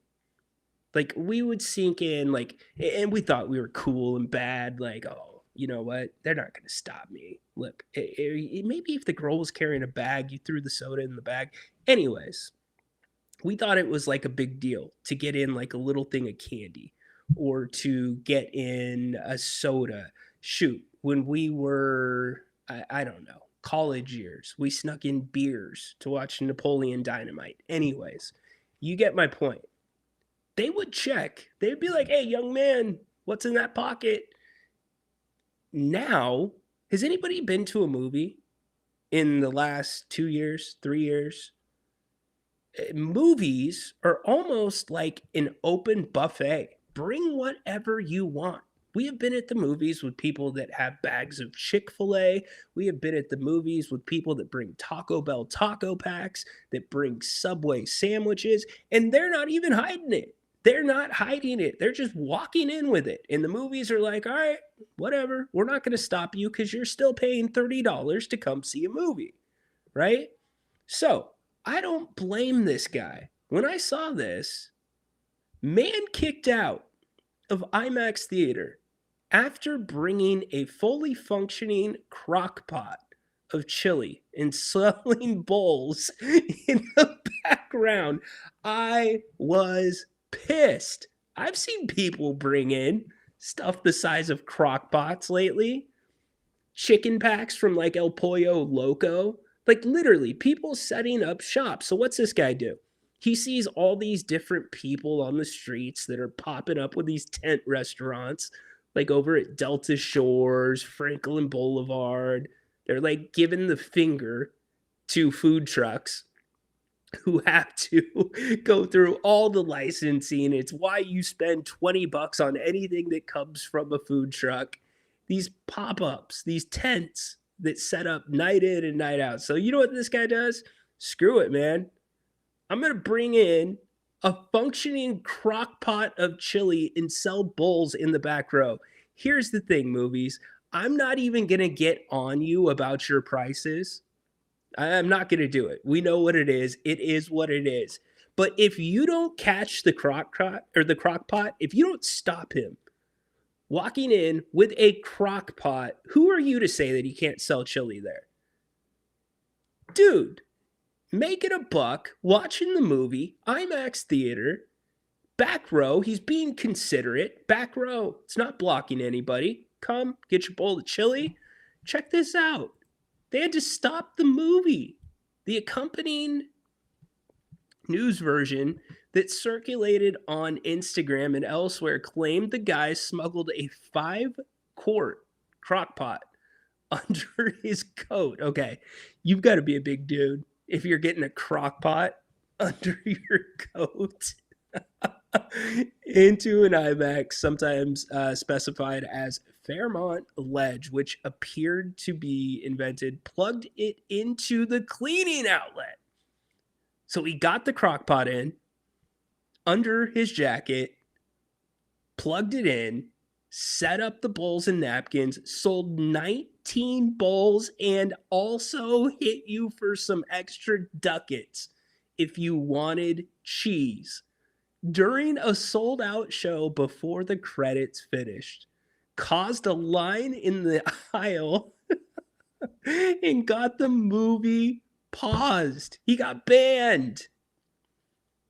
Like we would sink in like, and we thought we were cool and bad. Like, oh, you know what? They're not going to stop me. Look, maybe if the girl was carrying a bag, you threw the soda in the bag. Anyways, we thought it was like a big deal to get in like a little thing of candy or to get in a soda. Shoot, when we were, I don't know, college years, we snuck in beers to watch Napoleon Dynamite. Anyways, you get my point. They would check. They'd be like, hey, young man, what's in that pocket? Now, has anybody been to a movie in the last 2 years, 3 years? Movies are almost like an open buffet. Bring whatever you want. We have been at the movies with people that have bags of Chick-fil-A. We have been at the movies with people that bring Taco Bell taco packs, that bring Subway sandwiches, and they're not even hiding it. They're not hiding it. They're just walking in with it. And the movies are like, all right, whatever. We're not going to stop you because you're still paying $30 to come see a movie, right? So I don't blame this guy. When I saw this, man kicked out of IMAX Theater after bringing a fully functioning crock pot of chili and selling bowls in the background. I was pissed. I've seen people bring in stuff the size of crock pots lately, chicken packs from like El Pollo Loco, like literally people setting up shop. So what's this guy do? He sees all these different people on the streets that are popping up with these tent restaurants, like over at Delta Shores, Franklin Boulevard. They're like giving the finger to food trucks who have to go through all the licensing. It's why you spend $20 on anything that comes from a food truck. These pop-ups, these tents that set up night in and night out. So you know what this guy does? Screw it, man. I'm going to bring in a functioning crock pot of chili and sell bowls in the back row. Here's the thing, movies. I'm not even going to get on you about your prices. I'm not going to do it. We know what it is. It is what it is. But if you don't catch the crock pot, if you don't stop him walking in with a crock pot, who are you to say that he can't sell chili there? Dude, making a buck, watching the movie, IMAX theater, back row. He's being considerate. Back row. It's not blocking anybody. Come, get your bowl of chili. Check this out. They had to stop the movie. The accompanying news version that circulated on Instagram and elsewhere claimed the guy smuggled a 5-quart crock pot under his coat. Okay, you've got to be a big dude if you're getting a crock pot under your coat into an IMAX, sometimes specified as Fairmont Ledge, which appeared to be invented, plugged it into the cleaning outlet. So he got the crock pot in under his jacket, plugged it in, set up the bowls and napkins, sold 19 bowls, and also hit you for some extra ducats if you wanted cheese. During a sold-out show before the credits finished, caused a line in the aisle and got the movie paused. He got banned.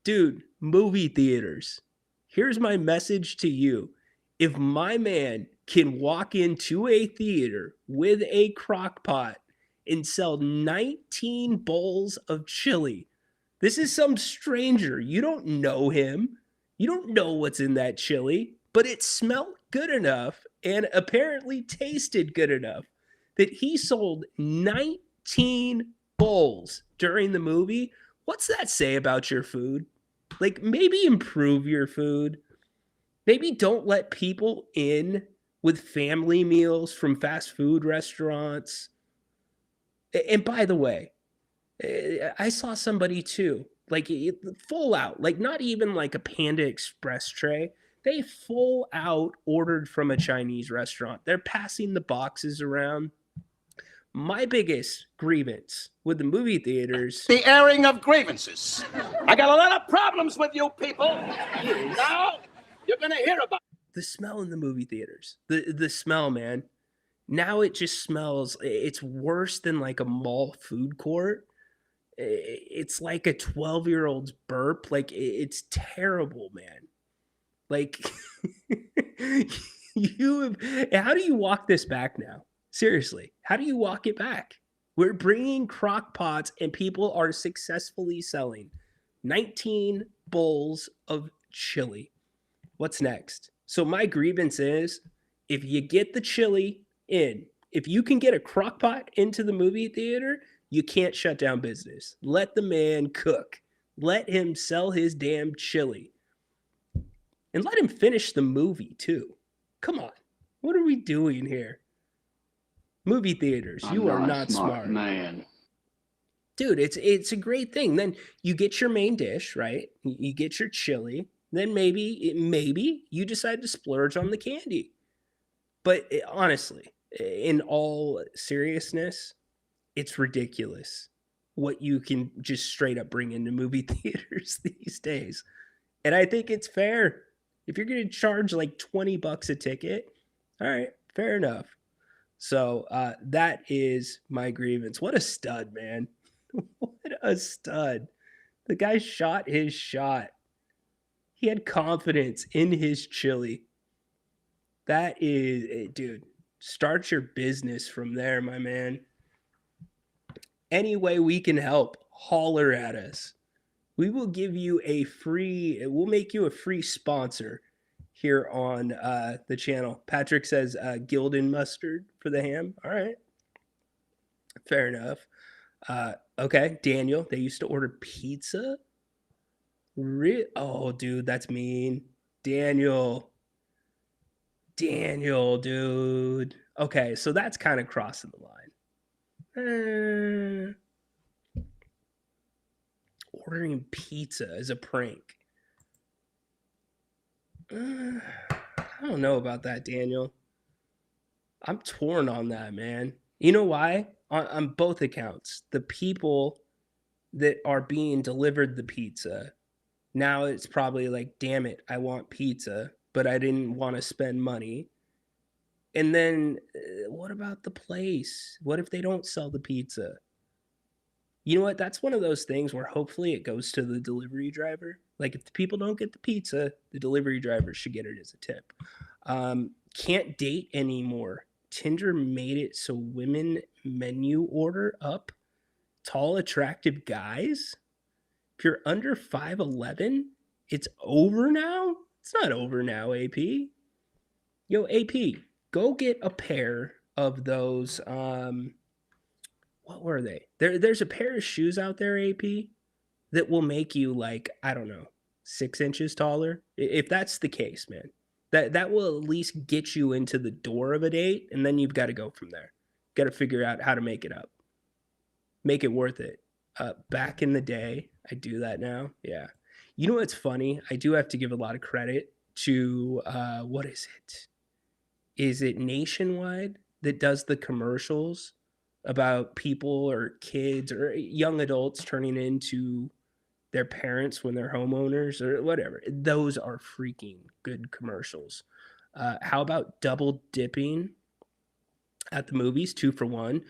Dude, movie theaters. Here's my message to you. If my man can walk into a theater with a crock pot and sell 19 bowls of chili, this is some stranger. You don't know him. You don't know what's in that chili, but it smelled good enough and apparently tasted good enough that he sold 19 bowls during the movie. What's that say about your food? Like, maybe improve your food. Maybe don't let people in with family meals from fast food restaurants. And by the way, I saw somebody too, like full out, like not even like a Panda Express tray. They full out ordered from a Chinese restaurant. They're passing the boxes around. My biggest grievance with the movie theaters. The airing of grievances. I got a lot of problems with you people. Now you're going to hear about the smell in the movie theaters. The smell, man. Now it just smells. It's worse than like a mall food court. It's like a 12-year-old's burp. Like, it's terrible, man. Like, how do you walk this back now? Seriously, how do you walk it back? We're bringing crock pots and people are successfully selling 19 bowls of chili. What's next? So my grievance is, if you get the chili in, if you can get a crock pot into the movie theater, you can't shut down business. Let the man cook. Let him sell his damn chili. And let him finish the movie, too. Come on. What are we doing here? Movie theaters, you are not smart. Man. Dude, it's a great thing. Then you get your main dish, right? You get your chili. Then maybe you decide to splurge on the candy. But honestly, in all seriousness, it's ridiculous what you can just straight up bring into movie theaters these days. And I think it's fair. If you're going to charge like $20 a ticket, all right, fair enough. So that is my grievance. What a stud, man. What a stud. The guy shot his shot. He had confidence in his chili. That is, dude, start your business from there, my man. Any way we can help, holler at us. We will give you we'll make you a free sponsor here on the channel. Patrick says Gildan mustard for the ham. All right. Fair enough. Okay, Daniel, they used to order pizza? Oh, dude, that's mean. Daniel, dude. Okay, so that's kind of crossing the line. Ordering pizza as a prank. I don't know about that, Daniel. I'm torn on that, man. You know why? On both accounts, the people that are being delivered the pizza, now it's probably like, damn it, I want pizza, but I didn't want to spend money. And then what about the place? What if they don't sell the pizza? You know what? That's one of those things where hopefully it goes to the delivery driver. Like if the people don't get the pizza, the delivery driver should get it as a tip. Can't date anymore. Tinder made it so women menu order up tall, attractive guys. If you're under 5'11", it's over now? It's not over now, AP. Yo, AP, go get a pair of those. What were they? There's a pair of shoes out there, AP, that will make you like, I don't know, 6 inches taller. If that's the case, man, that will at least get you into the door of a date, and then you've got to go from there. Got to figure out how to make it up. Make it worth it. Back in the day, I do that now. Yeah. You know what's funny? I do have to give a lot of credit to, what is it? Is it Nationwide that does the commercials about people or kids or young adults turning into their parents when they're homeowners or whatever? Those are freaking good commercials. How about double dipping at the movies, 2 for 1?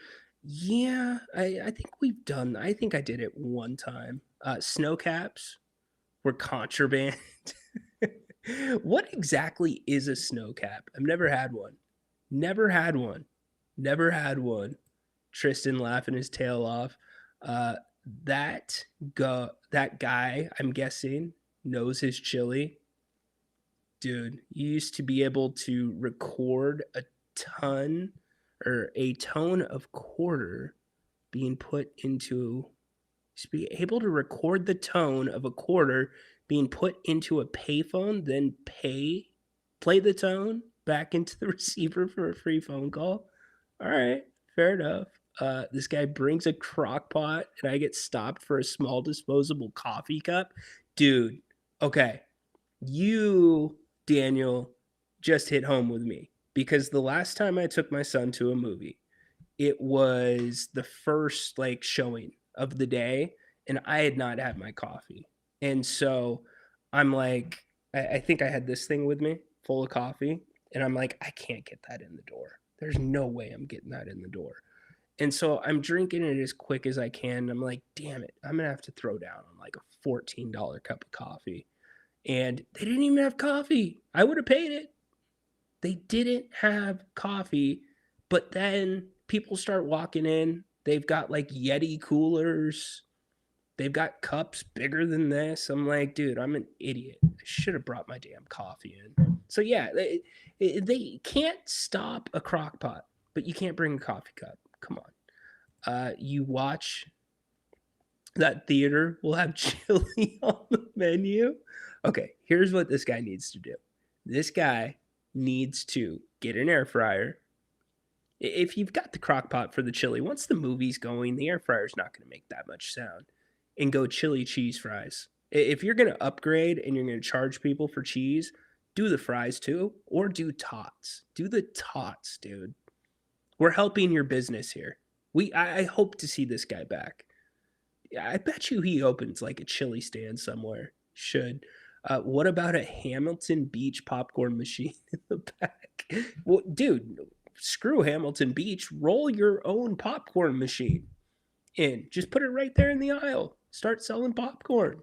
Yeah, I think I did it one time. Snow caps were contraband. What exactly is a snow cap? I've never had one. Never had one. Tristan laughing his tail off. That guy, I'm guessing, knows his chili. Dude, you used to be able to record a tone of quarter being put into, to be able to record the tone of a quarter being put into a payphone, then play the tone back into the receiver for a free phone call. All right, fair enough. This guy brings a crock pot and I get stopped for a small disposable coffee cup. Dude, okay. You, Daniel, just hit home with me because the last time I took my son to a movie, it was the first like showing of the day and I had not had my coffee. And so I'm like, I think I had this thing with me full of coffee and I'm like, I can't get that in the door. There's no way I'm getting that in the door. And so I'm drinking it as quick as I can. I'm like, damn it, I'm going to have to throw down on like a $14 cup of coffee. And they didn't even have coffee. I would have paid it. They didn't have coffee. But then people start walking in. They've got like Yeti coolers. They've got cups bigger than this. I'm like, dude, I'm an idiot. I should have brought my damn coffee in. So yeah, they can't stop a crock pot, but you can't bring a coffee cup. Come on. You watch that theater will have chili on the menu. Okay, here's what this guy needs to do. This guy needs to get an air fryer. If you've got the crock pot for the chili, once the movie's going, the air fryer's not going to make that much sound. And go chili cheese fries. If you're going to upgrade and you're going to charge people for cheese, do the fries too, or do tots. Do the tots, dude. We're helping your business here. I hope to see this guy back. I bet you he opens like a chili stand somewhere. Should. What about a Hamilton Beach popcorn machine in the back? Well, dude, screw Hamilton Beach, roll your own popcorn machine in. Just put it right there in the aisle. Start selling popcorn.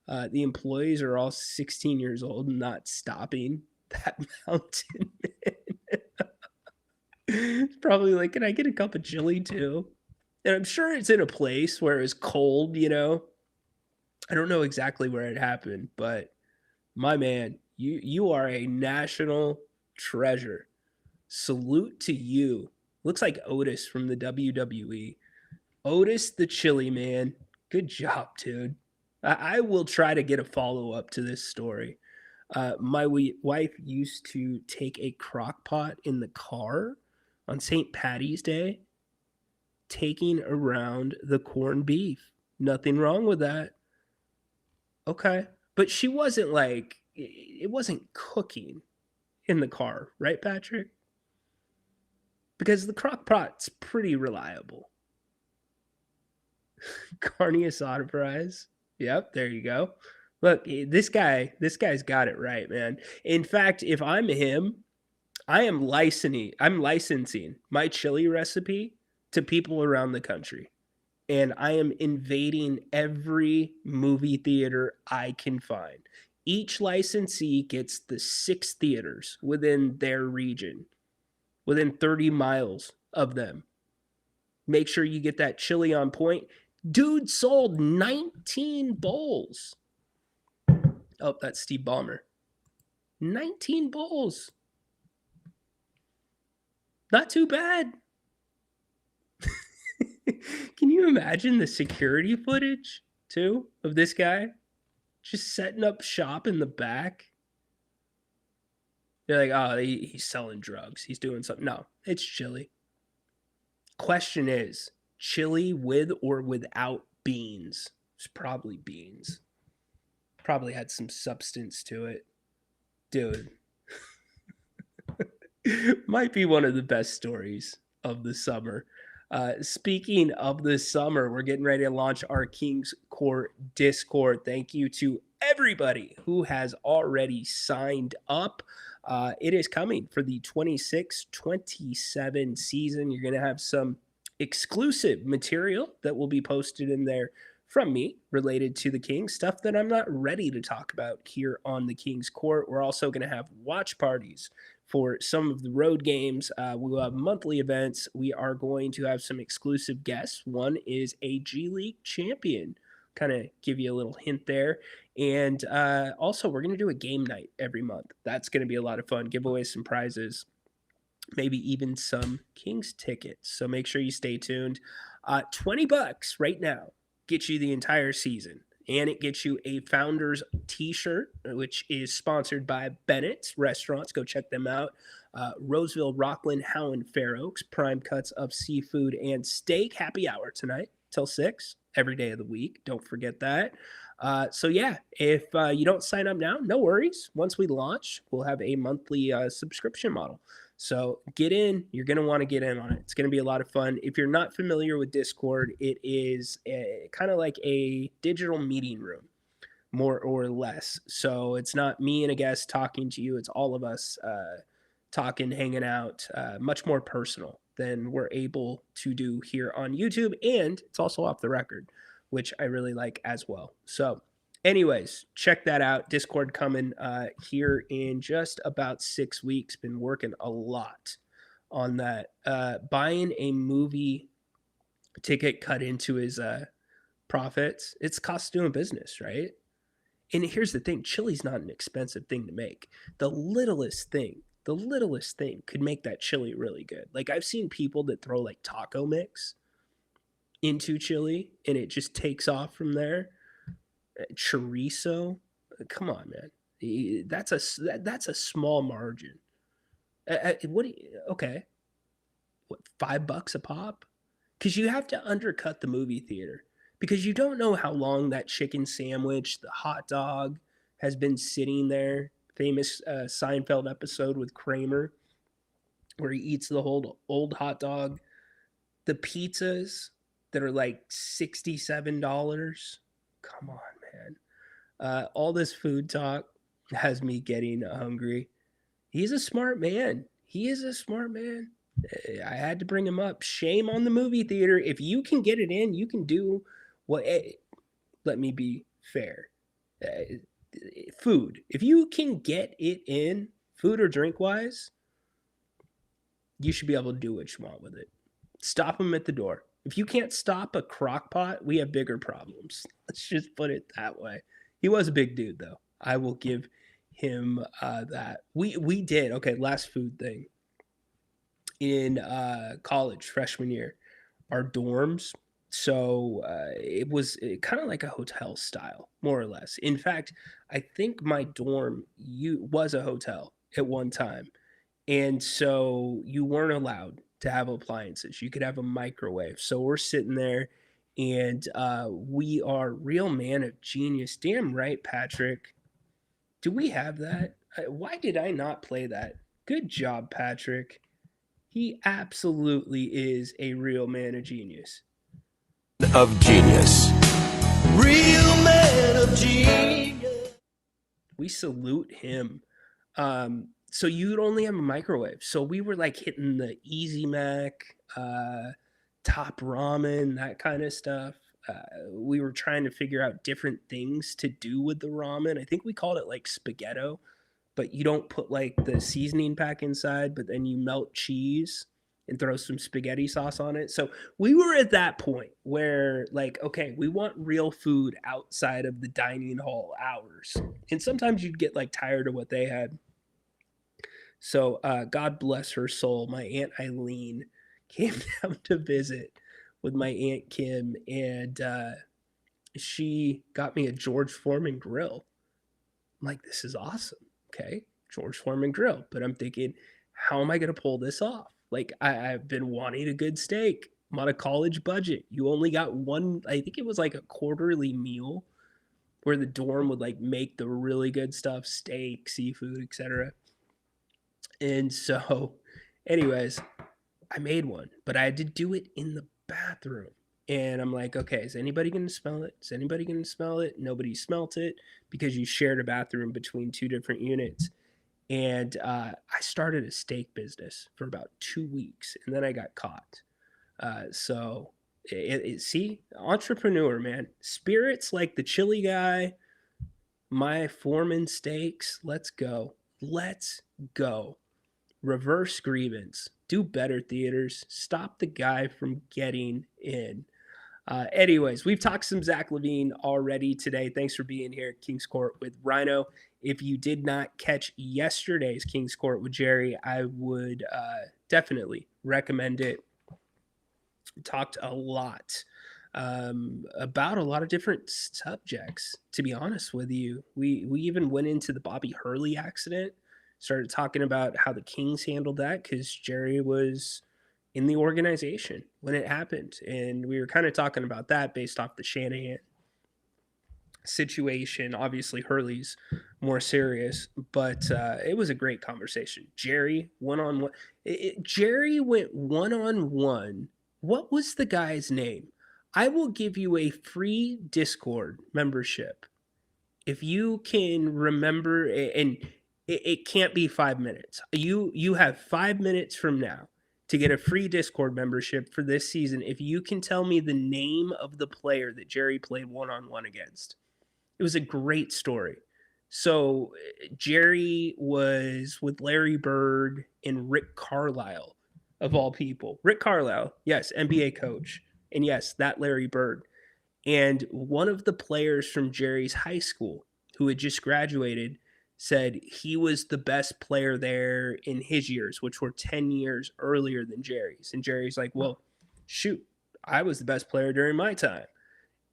The employees are all 16 years old and not stopping that mountain. It's probably like, can I get a cup of chili too? And I'm sure it's in a place where it's cold, you know. I don't know exactly where it happened, but my man, you are a national treasure. Salute to you. Looks like Otis from the WWE. Otis the Chili Man. Good job, dude. I will try to get a follow up to this story. My wife used to take a crock pot in the car on St. Patty's Day, taking around the corned beef. Nothing wrong with that. Okay. But she wasn't like, it wasn't cooking in the car, right, Patrick? Because the crock pot's pretty reliable. Carne asada fries. Yep, there you go. Look, this guy's got it right, man. In fact, if I'm him, I'm licensing my chili recipe to people around the country. And I am invading every movie theater I can find. Each licensee gets the 6 theaters within their region, within 30 miles of them. Make sure you get that chili on point. Dude sold 19 bowls. Oh, that's Steve Ballmer. 19 bowls. Not too bad. Can you imagine the security footage, too, of this guy? Just setting up shop in the back. They're like, oh, he's selling drugs. He's doing something. No, it's chili. Question is, chili with or without beans? It's probably beans. Probably had some substance to it. Dude. Might be one of the best stories of the summer. Speaking of the summer, we're getting ready to launch our King's Court Discord. Thank you to everybody who has already signed up. It is coming for the 26-27 season. You're going to have some exclusive material that will be posted in there from me related to the Kings, stuff that I'm not ready to talk about here on the King's Court. We're also going to have watch parties for some of the road games. We'll have monthly events. We are going to have some exclusive guests. One is a G League champion. Kind of give you a little hint there. And also, we're going to do a game night every month. That's going to be a lot of fun. Give away some prizes, maybe even some Kings tickets. So make sure you stay tuned. $20 right now gets you the entire season. And it gets you a Founders t-shirt, which is sponsored by Bennett's Restaurants. Go check them out. Roseville, Rockland, Howe, and Fair Oaks. Prime cuts of seafood and steak. Happy hour tonight till 6 every day of the week. Don't forget that. So yeah, if you don't sign up now, no worries. Once we launch, we'll have a monthly subscription model. So get in. You're going to want to get in on it. It's going to be a lot of fun. If you're not familiar with Discord, it is kind of like a digital meeting room, more or less. So it's not me and a guest talking to you. It's all of us talking, hanging out, much more personal than we're able to do here on YouTube. And it's also off the record, which I really like as well. So anyways, check that out. Discord coming here in just about 6 weeks. Been working a lot on that. Buying a movie ticket cut into his profits. It's cost doing business, right? And here's the thing. Chili's not an expensive thing to make. The littlest thing could make that chili really good. Like I've seen people that throw like taco mix into chili and it just takes off from there. Chorizo, come on, man. That's a small margin. Okay, what, $5 a pop? Because you have to undercut the movie theater because you don't know how long that chicken sandwich, the hot dog, has been sitting there. Famous Seinfeld episode with Kramer where he eats the whole old hot dog. The pizzas that are like $67. Come on, man. All this food talk has me getting hungry. He's a smart man. He is a smart man. I had to bring him up. Shame on the movie theater. If you can get it in, you can do what. Let me be fair. Food. If you can get it in, food or drink wise, you should be able to do what you want with it. Stop them at the door. If you can't stop a crock pot, we have bigger problems. Let's just put it that way. He was a big dude, though. I will give him that. We did. Okay, last food thing. In college, freshman year, our dorms, so it was kind of like a hotel style, more or less. In fact, I think my dorm was a hotel at one time. And so you weren't allowed to have appliances. You could have a microwave. So we're sitting there and we are real man of genius. Damn right, Patrick. Do we have that? Why did I not play that? Good job, Patrick. He absolutely is a real man of genius. Of genius. Real man of genius. We salute him. So you'd only have a microwave. So we were like hitting the Easy Mac, Top Ramen, that kind of stuff. We were trying to figure out different things to do with the ramen. I think we called it like spaghetto, but you don't put like the seasoning pack inside, but then you melt cheese and throw some spaghetti sauce on it. So we were at that point where like, okay, we want real food outside of the dining hall hours. And sometimes you'd get like tired of what they had. So God bless her soul. My Aunt Eileen came down to visit with my Aunt Kim, and she got me a George Foreman grill. I'm like, this is awesome. Okay, George Foreman grill. But I'm thinking, how am I going to pull this off? Like, I've been wanting a good steak. I'm on a college budget. You only got one, I think it was like a quarterly meal where the dorm would like make the really good stuff, steak, seafood, etc. And so, anyways, I made one, but I had to do it in the bathroom. And I'm like, okay, is anybody going to smell it? Is anybody going to smell it? Nobody smelt it because you shared a bathroom between two different units. And I started a steak business for about 2 weeks, and then I got caught. So, see, entrepreneur, man. Spirits like the chili guy, my Foreman steaks. Let's go. Let's go. Reverse grievance. Do better, theaters. Stop the guy from getting in. Anyways, we've talked some Zach LaVine already today. Thanks for being here at King's Court with Ryno. If you did not catch yesterday's King's Court with Jerry, I would definitely recommend it. Talked a lot about a lot of different subjects, to be honest with you. We even went into the Bobby Hurley accident, started talking about how the Kings handled that because Jerry was in the organization when it happened. And we were kind of talking about that based off the Shanahan situation. Obviously, Hurley's more serious, but it was a great conversation. Jerry one-on-one. Jerry went one-on-one. What was the guy's name? I will give you a free Discord membership if you can remember, and it can't be 5 minutes. You have 5 minutes from now to get a free Discord membership for this season if you can tell me the name of the player that Jerry played one-on-one against. It was a great story. So Jerry was with Larry Bird and Rick Carlisle, of all people. Rick Carlisle, yes, NBA coach. And yes, that Larry Bird. And one of the players from Jerry's high school who had just graduated said he was the best player there in his years, which were 10 years earlier than Jerry's. And Jerry's like, well, shoot, I was the best player during my time.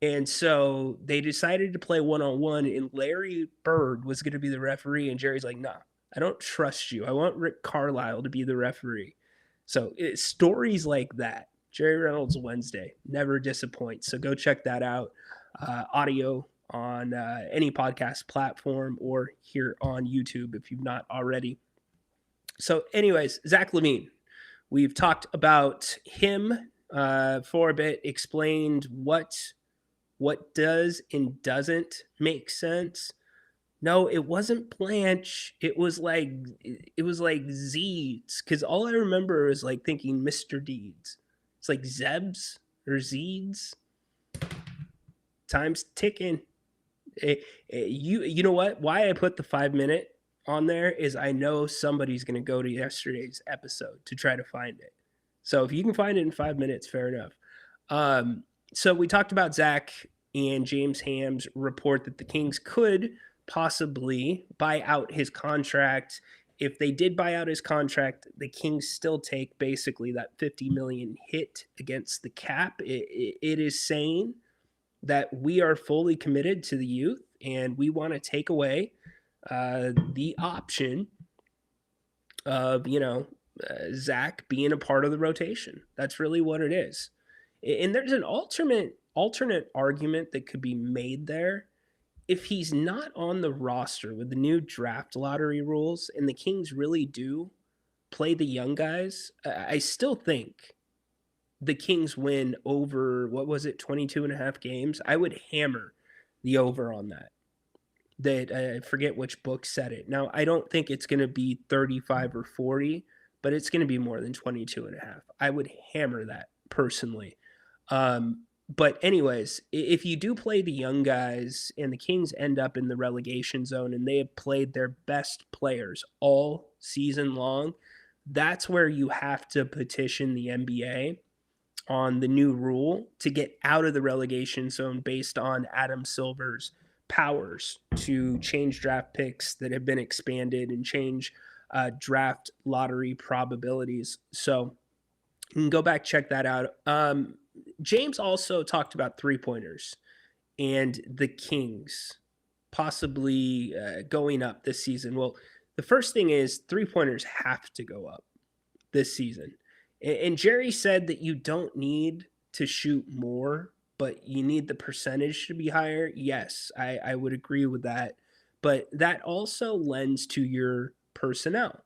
And so they decided to play one-on-one, and Larry Bird was going to be the referee. And Jerry's like, nah, I don't trust you. I want Rick Carlisle to be the referee. So stories like that. Jerry Reynolds Wednesday never disappoints. So go check that out. Audio on any podcast platform or here on YouTube if you've not already. So anyways, Zach LaVine. We've talked about him for a bit, explained what does and doesn't make sense. No, it wasn't Blanche. It was like Zeeds, because all I remember is like thinking Mr. Deeds. It's like Zebs or Zeeds. Time's ticking. You know what? Why I put the 5 minute on there is I know somebody's going to go to yesterday's episode to try to find it. So if you can find it in 5 minutes, fair enough. So we talked about Zach and James Ham's report that the Kings could possibly buy out his contract. If they did buy out his contract, the Kings still take basically that 50 million hit against the cap. It is saying that we are fully committed to the youth and we want to take away the option of, Zach being a part of the rotation. That's really what it is. And there's an alternate argument that could be made there. If he's not on the roster with the new draft lottery rules and the Kings really do play the young guys, I still think the Kings win over, what was it, 22 and a half games. I would hammer the over on that. I forget which book said it. Now, I don't think it's going to be 35 or 40, but it's going to be more than 22 and a half. I would hammer that personally. But anyways, if you do play the young guys and the Kings end up in the relegation zone and they have played their best players all season long, that's where you have to petition the NBA on the new rule to get out of the relegation zone based on Adam Silver's powers to change draft picks that have been expanded and change draft lottery probabilities. So you can go back, check that out. James also talked about 3-pointers and the Kings possibly going up this season. Well, the first thing is 3-pointers have to go up this season. And Jerry said that you don't need to shoot more, but you need the percentage to be higher. Yes, I would agree with that. But that also lends to your personnel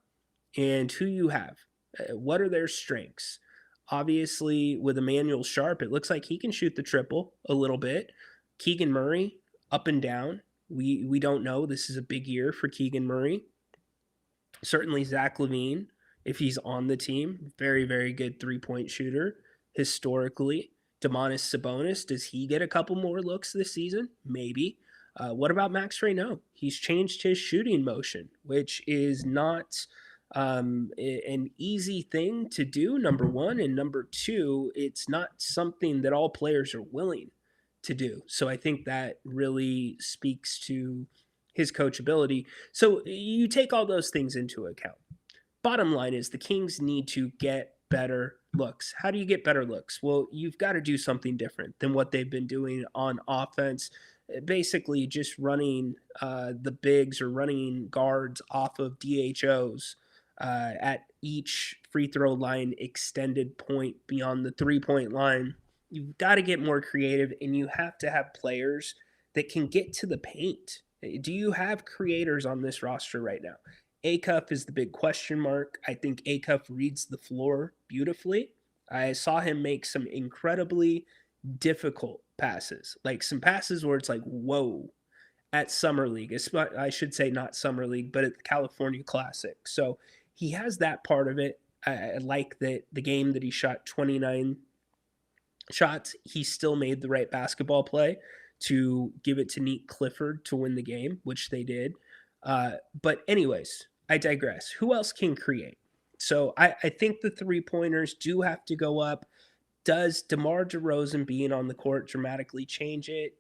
and who you have. What are their strengths? Obviously, with Emmanuel Sharp, it looks like he can shoot the triple a little bit. Keegan Murray, up and down. We don't know. This is a big year for Keegan Murray. Certainly Zach LaVine, if he's on the team, very, very good 3-point shooter historically. Domantas Sabonis, does he get a couple more looks this season? Maybe. What about Max Ryno? He's changed his shooting motion, which is not an easy thing to do, number one. And number two, it's not something that all players are willing to do. So I think that really speaks to his coachability. So you take all those things into account. Bottom line is the Kings need to get better looks. How do you get better looks? Well, you've got to do something different than what they've been doing on offense. Basically, just running the bigs or running guards off of DHOs at each free throw line extended point beyond the 3-point line. You've got to get more creative, and you have to have players that can get to the paint. Do you have creators on this roster right now? Acuff is the big question mark. I think Acuff reads the floor beautifully. I saw him make some incredibly difficult passes, like some passes where it's like, whoa, at Summer League. I should say not Summer League, but at the California Classic. So he has that part of it. I like that the game that he shot 29 shots, he still made the right basketball play to give it to Neat Clifford to win the game, which they did. But anyways, I digress. Who else can create? So I think the 3-pointers do have to go up. Does DeMar DeRozan being on the court dramatically change it?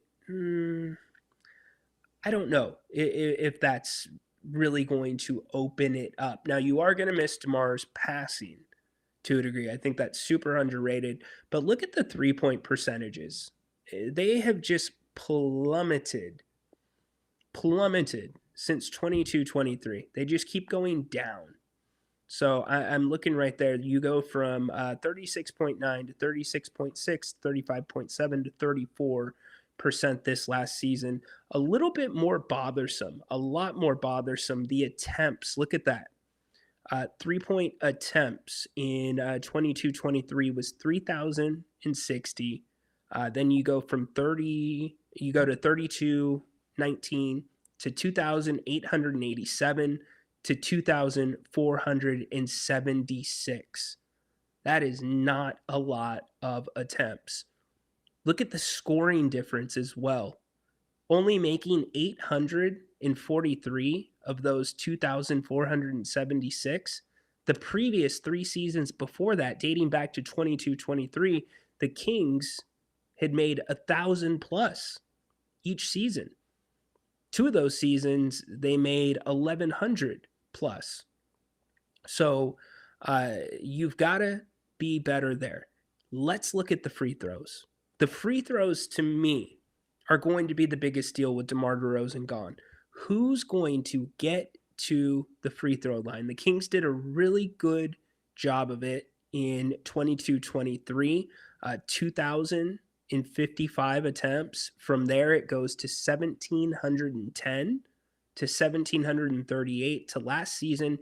I don't know if that's really going to open it up. Now, you are going to miss DeMar's passing to a degree. I think that's super underrated. But look at the 3-point percentages. They have just plummeted since 22-23. They just keep going down. So I'm looking right there. You go from 36.9 to 36.6, 35.7 to 34% this last season. A little bit more bothersome, a lot more bothersome. The attempts, look at that. 3-point attempts in 22-23 was 3,060. Then you go from 30, you go to 32, 19, to 2,887 to 2,476. That is not a lot of attempts. Look at the scoring difference as well. Only making 843 of those 2,476. The previous 3 seasons before that, dating back to 22-23, the Kings had made 1,000 plus each season. 2 of those seasons, they made 1,100 plus. So you've got to be better there. Let's look at the free throws. The free throws, to me, are going to be the biggest deal with DeMar DeRozan gone. Who's going to get to the free throw line? The Kings did a really good job of it in 22-23, 2,055 attempts. From there, it goes to 1,710 to 1,738 to last season,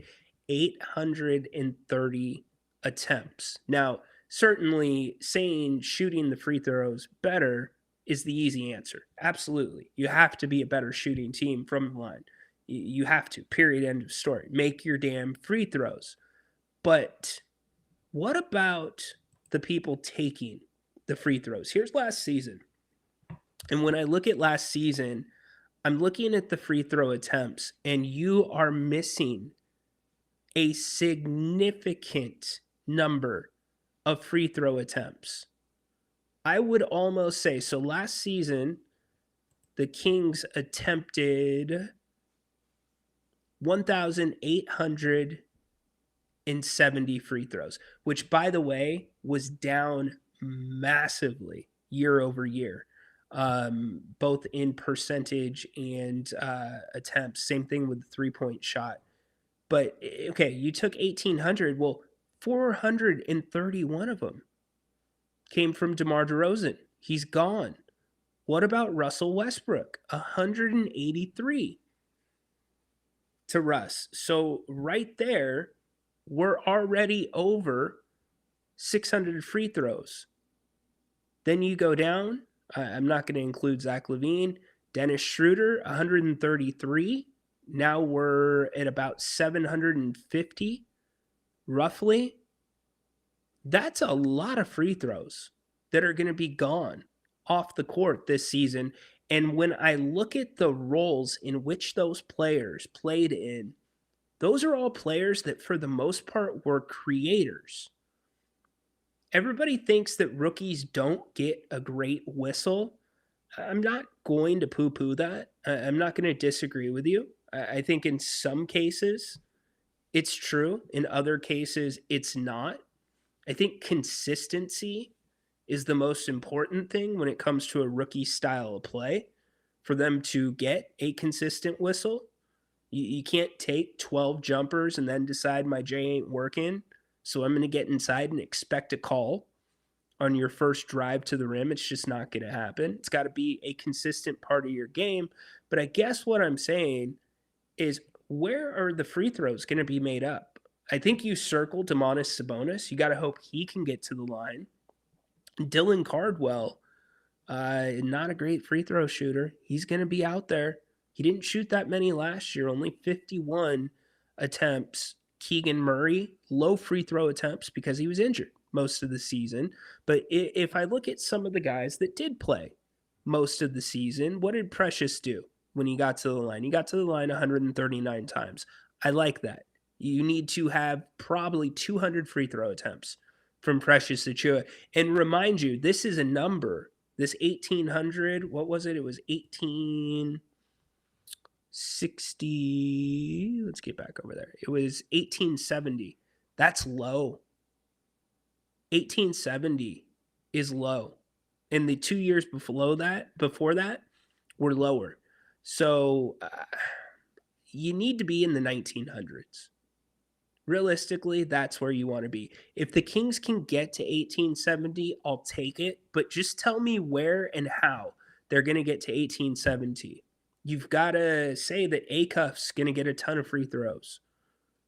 830 attempts. Now, certainly saying shooting the free throws better is the easy answer. Absolutely. You have to be a better shooting team from the line. You have to, period, end of story. Make your damn free throws. But what about the people taking the free throws? Here's last season. And when I look at last season, I'm looking at the free throw attempts, and you are missing a significant number of free throw attempts. I would almost say, so last season, the Kings attempted 1,870 free throws, which, by the way, was down massively year over year, both in percentage and attempts. Same thing with the three-point shot. But, okay, you took 1,800. Well, 431 of them came from DeMar DeRozan. He's gone. What about Russell Westbrook? 183 to Russ. So right there, we're already over 600 free throws. Then you go down. I'm not going to include Zach LaVine. Dennis Schroeder, 133. Now we're at about 750, roughly. That's a lot of free throws that are going to be gone off the court this season. And when I look at the roles in which those players played in, those are all players that for the most part were creators. Everybody thinks that rookies don't get a great whistle. I'm not going to poo-poo that. I'm not going to disagree with you. I think in some cases it's true. In other cases, it's not. I think consistency is the most important thing when it comes to a rookie style of play. For them to get a consistent whistle, you can't take 12 jumpers and then decide my J ain't working, so I'm going to get inside and expect a call on your first drive to the rim. It's just not going to happen. It's got to be a consistent part of your game. But I guess what I'm saying is, where are the free throws going to be made up? I think you circled Domantas Sabonis. You got to hope he can get to the line. Dylan Cardwell, not a great free throw shooter. He's going to be out there. He didn't shoot that many last year, only 51 attempts. Keegan Murray, low free throw attempts because he was injured most of the season. But if I look at some of the guys that did play most of the season, what did Precious do when he got to the line? He got to the line 139 times. I like that. You need to have probably 200 free throw attempts from Precious Achiuwa. And remind you, this is a number, this 1,800, what was it? It was 1,860. Let's get back over there. It was 1,870. That's low. 1,870 is low. And the 2 years before that were lower. So you need to be in the 1900s. Realistically, that's where you want to be. If the Kings can get to 1,870, I'll take it. But just tell me where and how they're going to get to 1,870. You've got to say that Acuff's going to get a ton of free throws.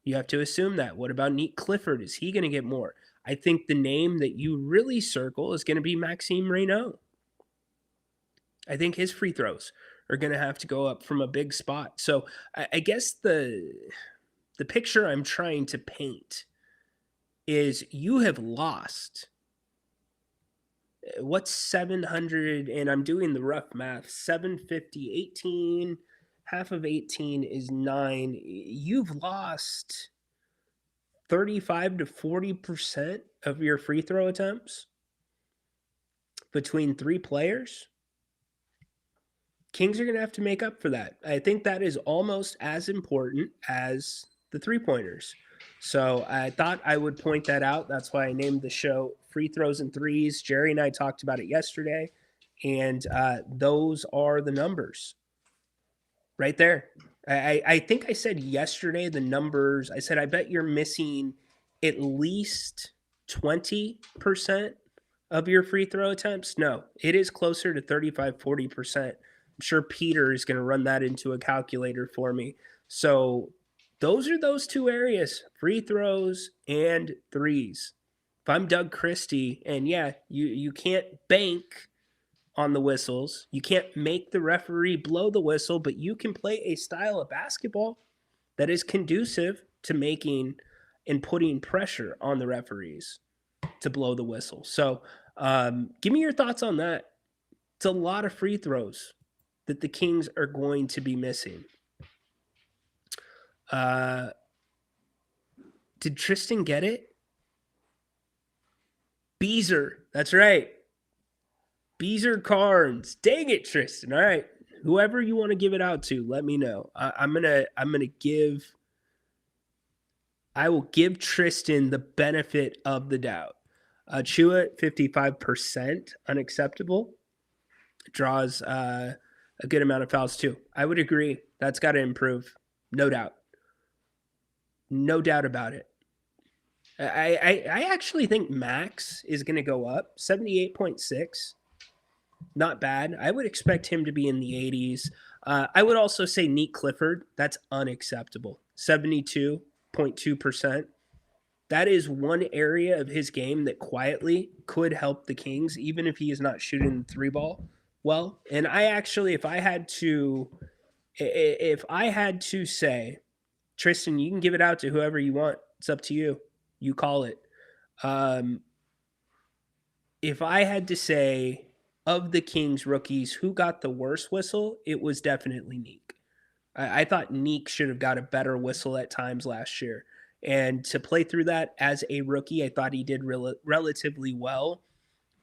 You have to assume that. What about Neat Clifford? Is he going to get more? I think the name that you really circle is going to be Maxime Ryno. I think his free throws are going to have to go up from a big spot. So I guess the picture I'm trying to paint is you have lost. What's 700? And I'm doing the rough math. 750, 18, half of 18 is 9. You've lost 35 to 40% of your free throw attempts between 3 players. Kings are going to have to make up for that. I think that is almost as important as the 3-pointers. So I thought I would point that out. That's why I named the show Free Throws and Threes. Jerry and I talked about it yesterday, and those are the numbers right there. I think I said yesterday the numbers. I said, I bet you're missing at least 20% of your free throw attempts. No, it is closer to 35, 40%. I'm sure Peter is going to run that into a calculator for me. So those are those 2 areas, free throws and threes. If I'm Doug Christie, and yeah, you can't bank on the whistles. You can't make the referee blow the whistle, but you can play a style of basketball that is conducive to making and putting pressure on the referees to blow the whistle. So give me your thoughts on that. It's a lot of free throws that the Kings are going to be missing. Did Tristan get it? Beezer. That's right. Beezer Carnes. Dang it, Tristan. All right. Whoever you want to give it out to, let me know. I will give Tristan the benefit of the doubt. Chua, 55%, unacceptable. Draws a good amount of fouls too. I would agree. That's got to improve. No doubt. No doubt about it. I actually think Max is going to go up. 78.6. Not bad. I would expect him to be in the 80s. I would also say Neek Clifford. That's unacceptable. 72.2%. That is one area of his game that quietly could help the Kings, even if he is not shooting the 3-ball well. And I actually, if I had to say, Tristan, you can give it out to whoever you want. It's up to you. You call it. If I had to say, of the Kings rookies, who got the worst whistle, it was definitely Neek. I thought Neek should have got a better whistle at times last year. And to play through that as a rookie, I thought he did relatively well.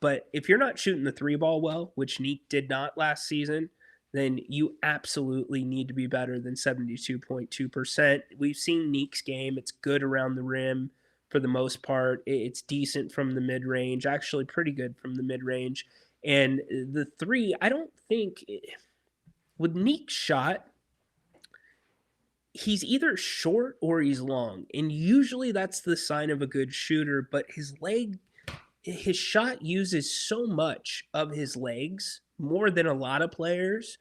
But if you're not shooting the 3-ball well, which Neek did not last season, then you absolutely need to be better than 72.2%. We've seen Neek's game. It's good around the rim for the most part. It's decent from the mid-range, actually pretty good from the mid-range. And the 3, I don't think with Neek's shot, he's either short or he's long. And usually that's the sign of a good shooter, but his shot uses so much of his legs, more than a lot of players,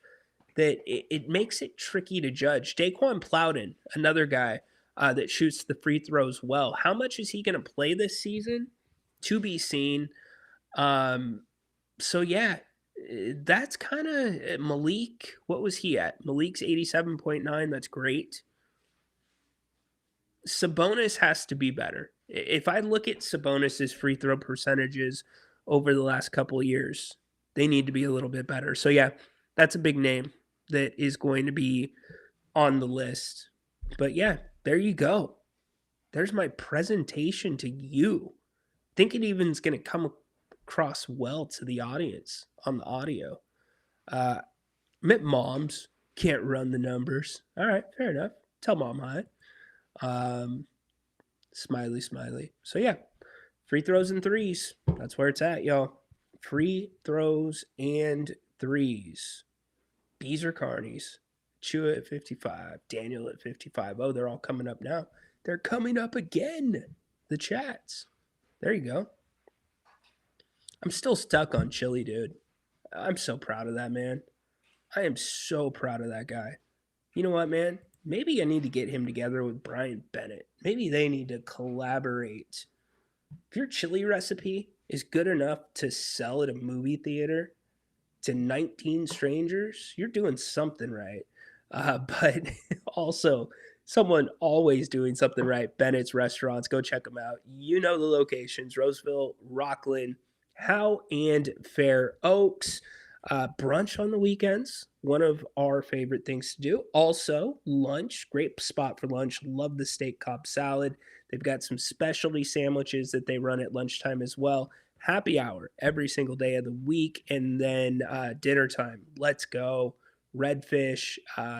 that it makes it tricky to judge. Daquan Plowden, another guy that shoots the free throws well. How much is he going to play this season? To be seen. So yeah, that's kind of Malik. What was he at? Malik's 87.9. That's great. Sabonis has to be better. If I look at Sabonis's free throw percentages over the last couple of years, they need to be a little bit better. So yeah, that's a big name that is going to be on the list. But yeah, there you go. There's my presentation to you. I think it even is going to come across well to the audience on the audio. Met moms can't run the numbers. All right, fair enough. Tell mom hi. Smiley. So yeah, free throws and threes. That's where it's at, y'all. Free throws and threes. Beezer Carnies. Chua at 55. Daniel at 55. Oh, they're all coming up now. They're coming up again. The chats. There you go. I'm still stuck on Chili, dude. I'm so proud of that, man. I am so proud of that guy. You know what, man? Maybe I need to get him together with Brian Bennett. Maybe they need to collaborate. If your chili recipe is good enough to sell at a movie theater, to 19 strangers, you're doing something right. But also, someone always doing something right. Bennett's Restaurants. Go check them out. You know the locations: Roseville, Rockland, Howe, and Fair Oaks. Brunch on the weekends, one of our favorite things to do. Also, lunch, great spot for lunch. Love the steak Cobb salad. They've got some specialty sandwiches that they run at lunchtime as well. Happy hour every single day of the week. And then dinner time. Let's go. Redfish,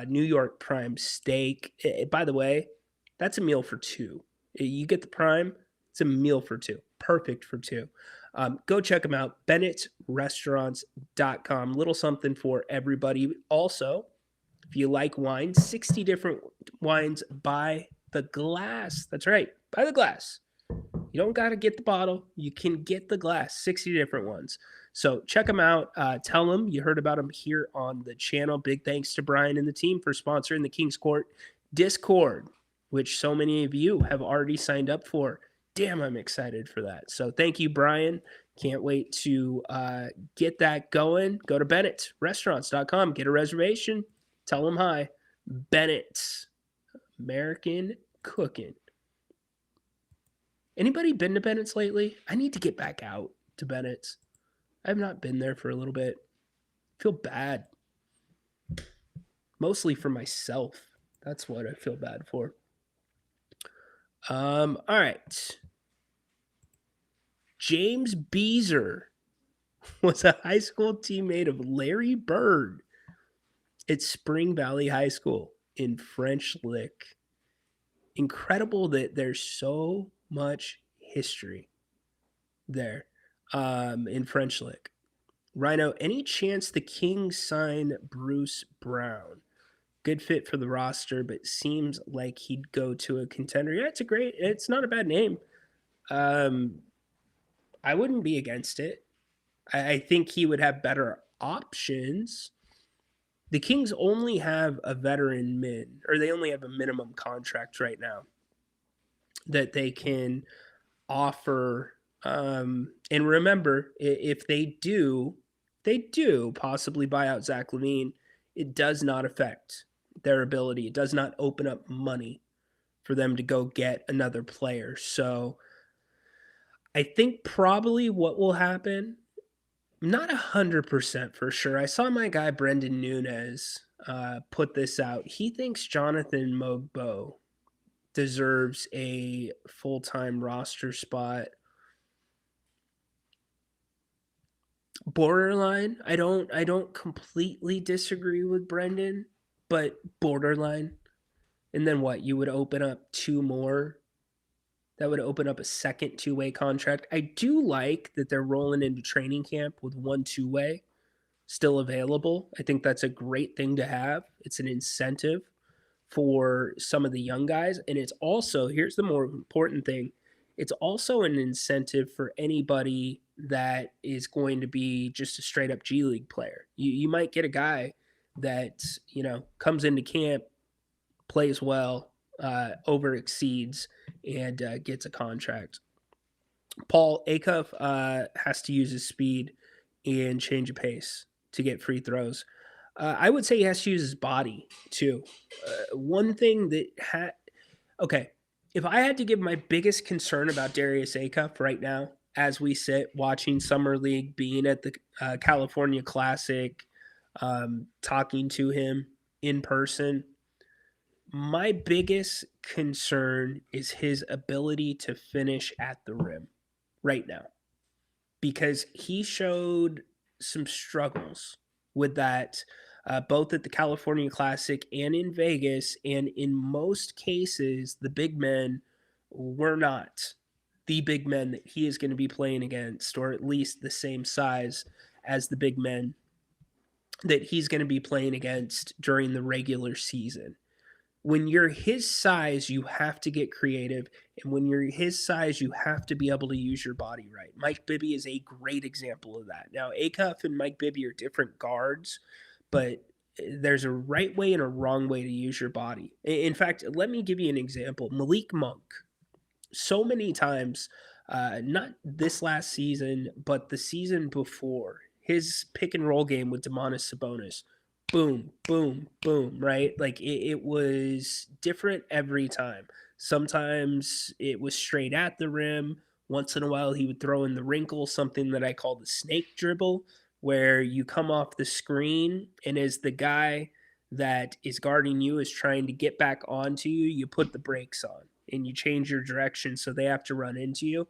New York prime steak. By the way, that's a meal for two. You get the prime, it's a meal for two. Perfect for two. Go check them out. Bennett'sRestaurants.com. Little something for everybody. Also, if you like wine, 60 different wines by the glass. That's right, by the glass. You don't got to get the bottle. You can get the glass, 60 different ones. So check them out. Tell them you heard about them here on the channel. Big thanks to Brian and the team for sponsoring the King's Court Discord, which so many of you have already signed up for. Damn, I'm excited for that. So thank you, Brian. Can't wait to get that going. Go to Bennett'sRestaurants.com. Get a reservation. Tell them hi. Bennett's American Cooking. Anybody been to Bennett's lately? I need to get back out to Bennett's. I have not been there for a little bit. I feel bad. Mostly for myself. That's what I feel bad for. All right. James Beezer was a high school teammate of Larry Bird at Spring Valley High School in French Lick. Incredible that there's so much history there in French Lick. Ryno, any chance the Kings sign Bruce Brown? Good fit for the roster, but seems like he'd go to a contender. Yeah, it's not a bad name. I wouldn't be against it. I think he would have better options. The Kings only have a veteran mid, or they only have a minimum contract right now that they can offer. And remember, if they do possibly buy out Zach LaVine, it does not affect their ability. It does not open up money for them to go get another player. So I think probably what will happen, not 100% for sure. I saw my guy Brendan Nunez put this out. He thinks Jonathan Mogbo deserves a full-time roster spot. Borderline. I don't completely disagree with Brendan, but borderline. And then what? You would open up two more. That would open up a second two-way contract. I do like that they're rolling into training camp with one two-way still available. I think that's a great thing to have. It's an incentive for some of the young guys. And it's also, here's the more important thing, it's also an incentive for anybody that is going to be just a straight-up G League player. You might get a guy that, comes into camp, plays well, over exceeds, and gets a contract. Paul Acuff has to use his speed and change of pace to get free throws. I would say he has to use his body too. One thing that okay, if I had to give my biggest concern about Darius Acuff right now, as we sit watching Summer League, being at the California Classic, talking to him in person, my biggest concern is his ability to finish at the rim right now, because he showed some struggles with that, both at the California Classic and in Vegas. And in most cases, the big men were not the big men that he is going to be playing against, or at least the same size as the big men that he's going to be playing against during the regular season. When you're his size, you have to get creative. And when you're his size, you have to be able to use your body right. Mike Bibby is a great example of that. Now, Acuff and Mike Bibby are different guards, but there's a right way and a wrong way to use your body. In fact, let me give you an example. Malik Monk, so many times, not this last season, but the season before, his pick and roll game with Domantas Sabonis. Boom, boom, boom, right? Like it was different every time. Sometimes it was straight at the rim. Once in a while, he would throw in the wrinkle, something that I call the snake dribble, where you come off the screen and as the guy that is guarding you is trying to get back onto you, you put the brakes on and you change your direction so they have to run into you.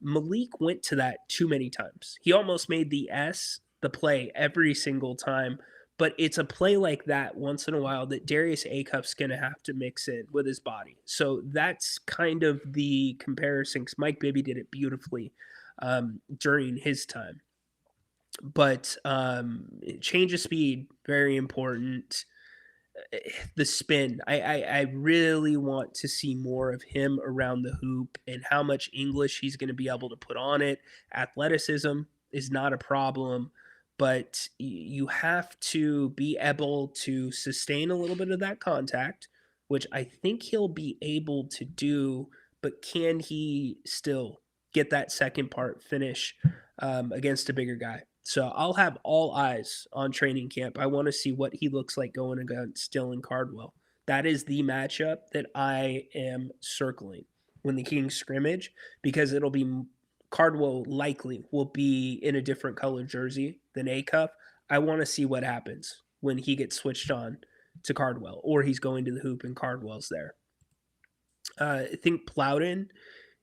Malik went to that too many times. He almost made the play every single time. But it's a play like that once in a while that Darius Acuff's going to have to mix in with his body. So that's kind of the comparison because Mike Bibby did it beautifully during his time. But change of speed, very important. The spin, I really want to see more of him around the hoop and how much English he's going to be able to put on it. Athleticism is not a problem, but you have to be able to sustain a little bit of that contact, which I think he'll be able to do, but can he still get that second part finish against a bigger guy? So I'll have all eyes on training camp. I want to see what he looks like going against Dylan Cardwell. That is the matchup that I am circling when the Kings scrimmage, because it'll be Cardwell likely will be in a different color jersey than Acuff. I want to see what happens when he gets switched on to Cardwell or he's going to the hoop and Cardwell's there. I think Plowden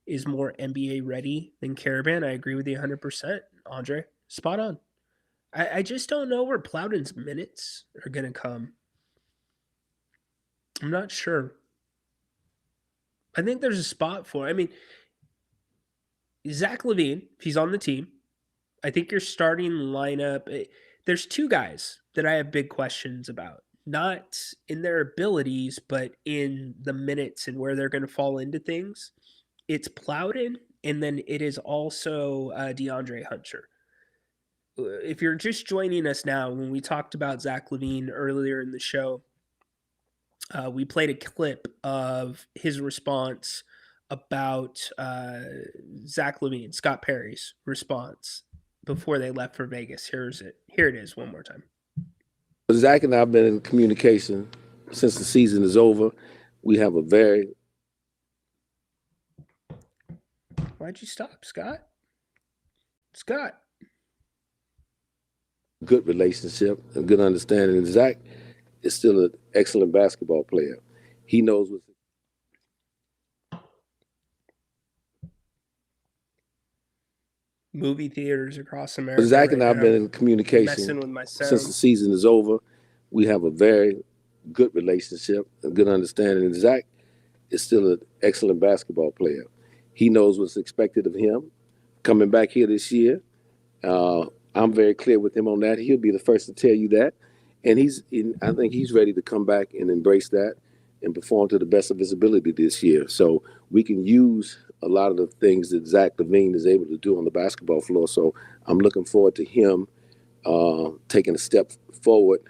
is more NBA ready than Caravan. I agree with you 100%, Andre. Spot on. I just don't know where Plowden's minutes are going to come. I'm not sure. I think there's a spot for it. I mean, Zach LaVine, if he's on the team, I think your starting lineup, there's two guys that I have big questions about. Not in their abilities, but in the minutes and where they're going to fall into things. It's Plowden, and then it is also DeAndre Hunter. If you're just joining us now, when we talked about Zach LaVine earlier in the show, we played a clip of his response about Zach LaVine, Scott Perry's response before they left for Vegas. Here it is one more time. Zach and I have been in communication since the season is over. We have a very... Why'd you stop, Scott? Scott. Good relationship, a good understanding. And Zach is still an excellent basketball player. He knows what's... Movie theaters across America. Zach and I have been in communication since the season is over. We have a very good relationship, a good understanding. And Zach is still an excellent basketball player. He knows what's expected of him coming back here this year. I'm very clear with him on that. He'll be the first to tell you that. And I think he's ready to come back and embrace that and perform to the best of his ability this year. So we can use a lot of the things that Zach LaVine is able to do on the basketball floor. So I'm looking forward to him taking a step forward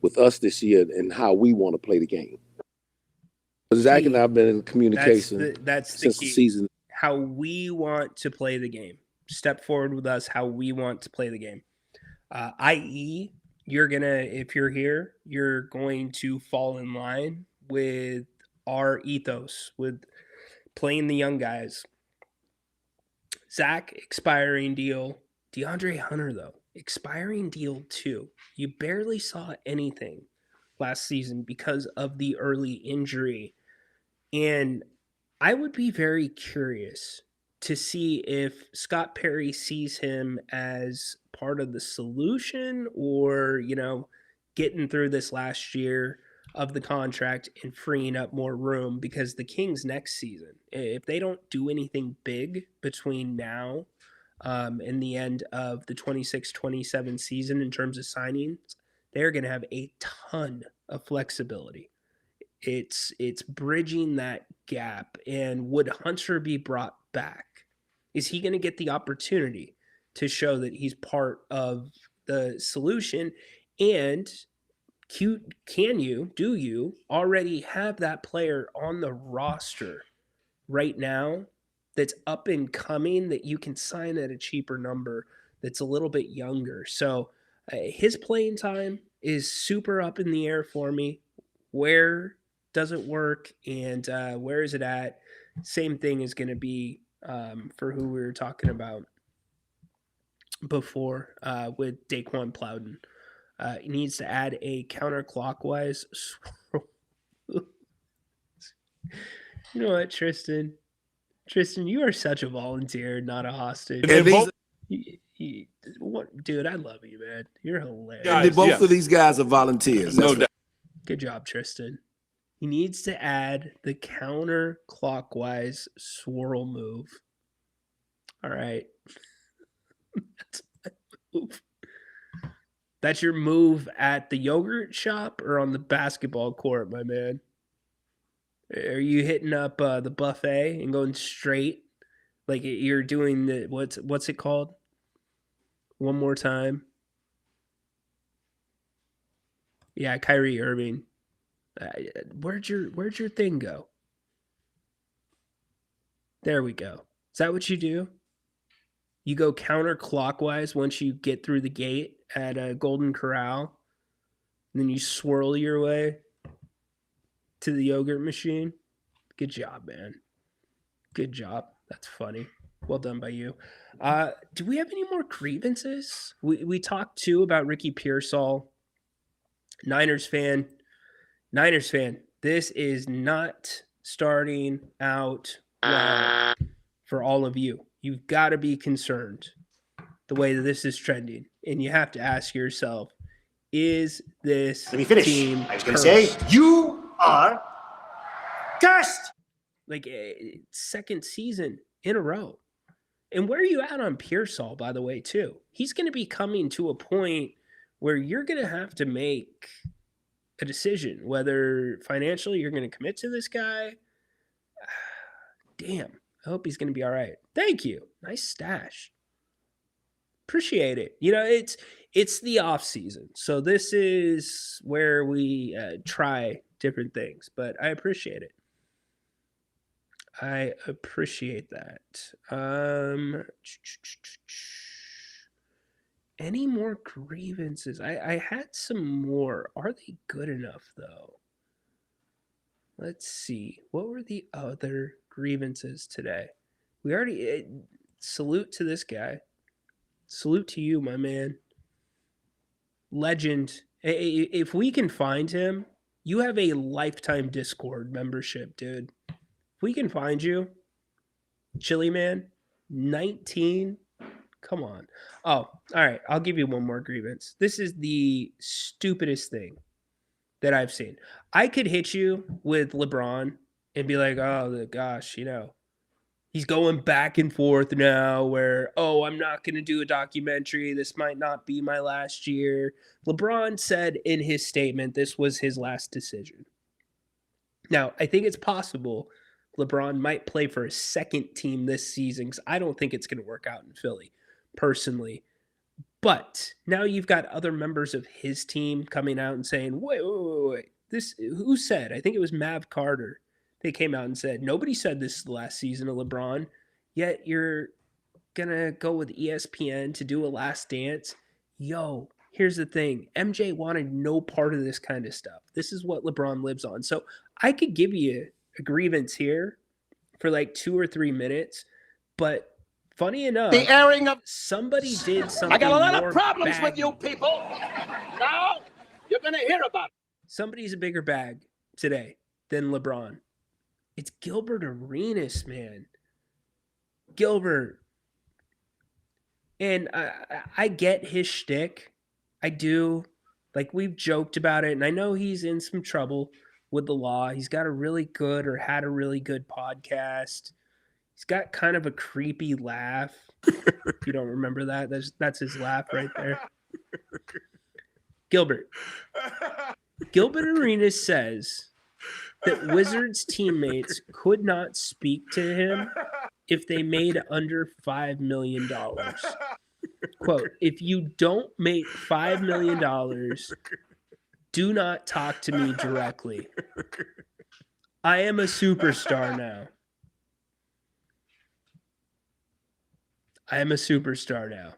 with us this year and how we want to play the game. Zach and I have been in communication since the season. How we want to play the game. Step forward with us how we want to play the game. I.e., if you're here, you're going to fall in line with our ethos, with playing the young guys. Zach, expiring deal. DeAndre Hunter, though, expiring deal too. You barely saw anything last season because of the early injury. And I would be very curious to see if Scott Perry sees him as part of the solution or, getting through this last year of the contract and freeing up more room, because the Kings next season, if they don't do anything big between now and the end of the 26-27 season in terms of signings, they're going to have a ton of flexibility. It's bridging that gap. And would Hunter be brought back? Is he going to get the opportunity to show that he's part of the solution? And do you already have that player on the roster right now that's up and coming that you can sign at a cheaper number that's a little bit younger. So his playing time is super up in the air for me. Where does it work, and where is it at? Same thing is going to be for who we were talking about before with Daquan Plowden. He needs to add a counterclockwise swirl. You know what, Tristan? Tristan, you are such a volunteer, not a hostage. Dude, I love you, man. You're hilarious. Both of these guys are volunteers. No doubt. Good job, Tristan. He needs to add the counterclockwise swirl move. All right. That's my move. That's your move at the yogurt shop or on the basketball court, my man? Are you hitting up the buffet and going straight? Like you're doing the what's it called? One more time. Yeah, Kyrie Irving. Where'd your thing go? There we go. Is that what you do? You go counterclockwise once you get through the gate at a Golden Corral, and then you swirl your way to the yogurt machine. Good job, man. Good job. That's funny. Well done by you. Do we have any more grievances? We talked too about Ricky Pearsall. Niners fan. This is not starting out well for all of you. You've got to be concerned the way that this is trending. And you have to ask yourself, is this Let me finish. team I was going to say, you are cursed. like second season in a row. And where are you at on Pearsall, by the way, too? He's going to be coming to a point where you're going to have to make a decision, whether financially you're going to commit to this guy. Damn. I hope he's going to be all right. Thank you. Nice stash. Appreciate it. You know, it's the off season. So this is where we try different things, but I appreciate it. I appreciate that. Any more grievances? I had some more. Are they good enough, though? Let's see. What were the other grievances today? We already salute to this guy. Salute to you, my man. Legend. If we can find him, you have a lifetime Discord membership, dude. If we can find you, Chili Man, 19. Come on. Oh, all right. I'll give you one more grievance. This is the stupidest thing that I've seen. I could hit you with LeBron and be like, oh, gosh, you know, he's going back and forth now where, oh, I'm not going to do a documentary. This might not be my last year. LeBron said in his statement this was his last decision. Now, I think it's possible LeBron might play for a second team this season because I don't think it's going to work out in Philly, personally. But now you've got other members of his team coming out and saying, wait. This, who said? I think it was Mav Carter. They came out and said, nobody said this is the last season of LeBron, yet you're going to go with ESPN to do a last dance. Yo, here's the thing. MJ wanted no part of this kind of stuff. This is what LeBron lives on. So I could give you a grievance here for like 2 or 3 minutes, but funny enough, The airing of somebody did something. I got a lot more of problems with baggy. you people. Now you're gonna hear about it. Somebody's a bigger bag today than LeBron. It's Gilbert Arenas, man. Gilbert. And I get his shtick. I do. Like, we've joked about it, and I know he's in some trouble with the law. He's got a really good or had a really good podcast. He's got kind of a creepy laugh. If you don't remember that, that's his laugh right there. Gilbert Arenas says that Wizards teammates could not speak to him if they made under $5 million. Quote, if you don't make $5 million, do not talk to me directly. I am a superstar now. I am a superstar now.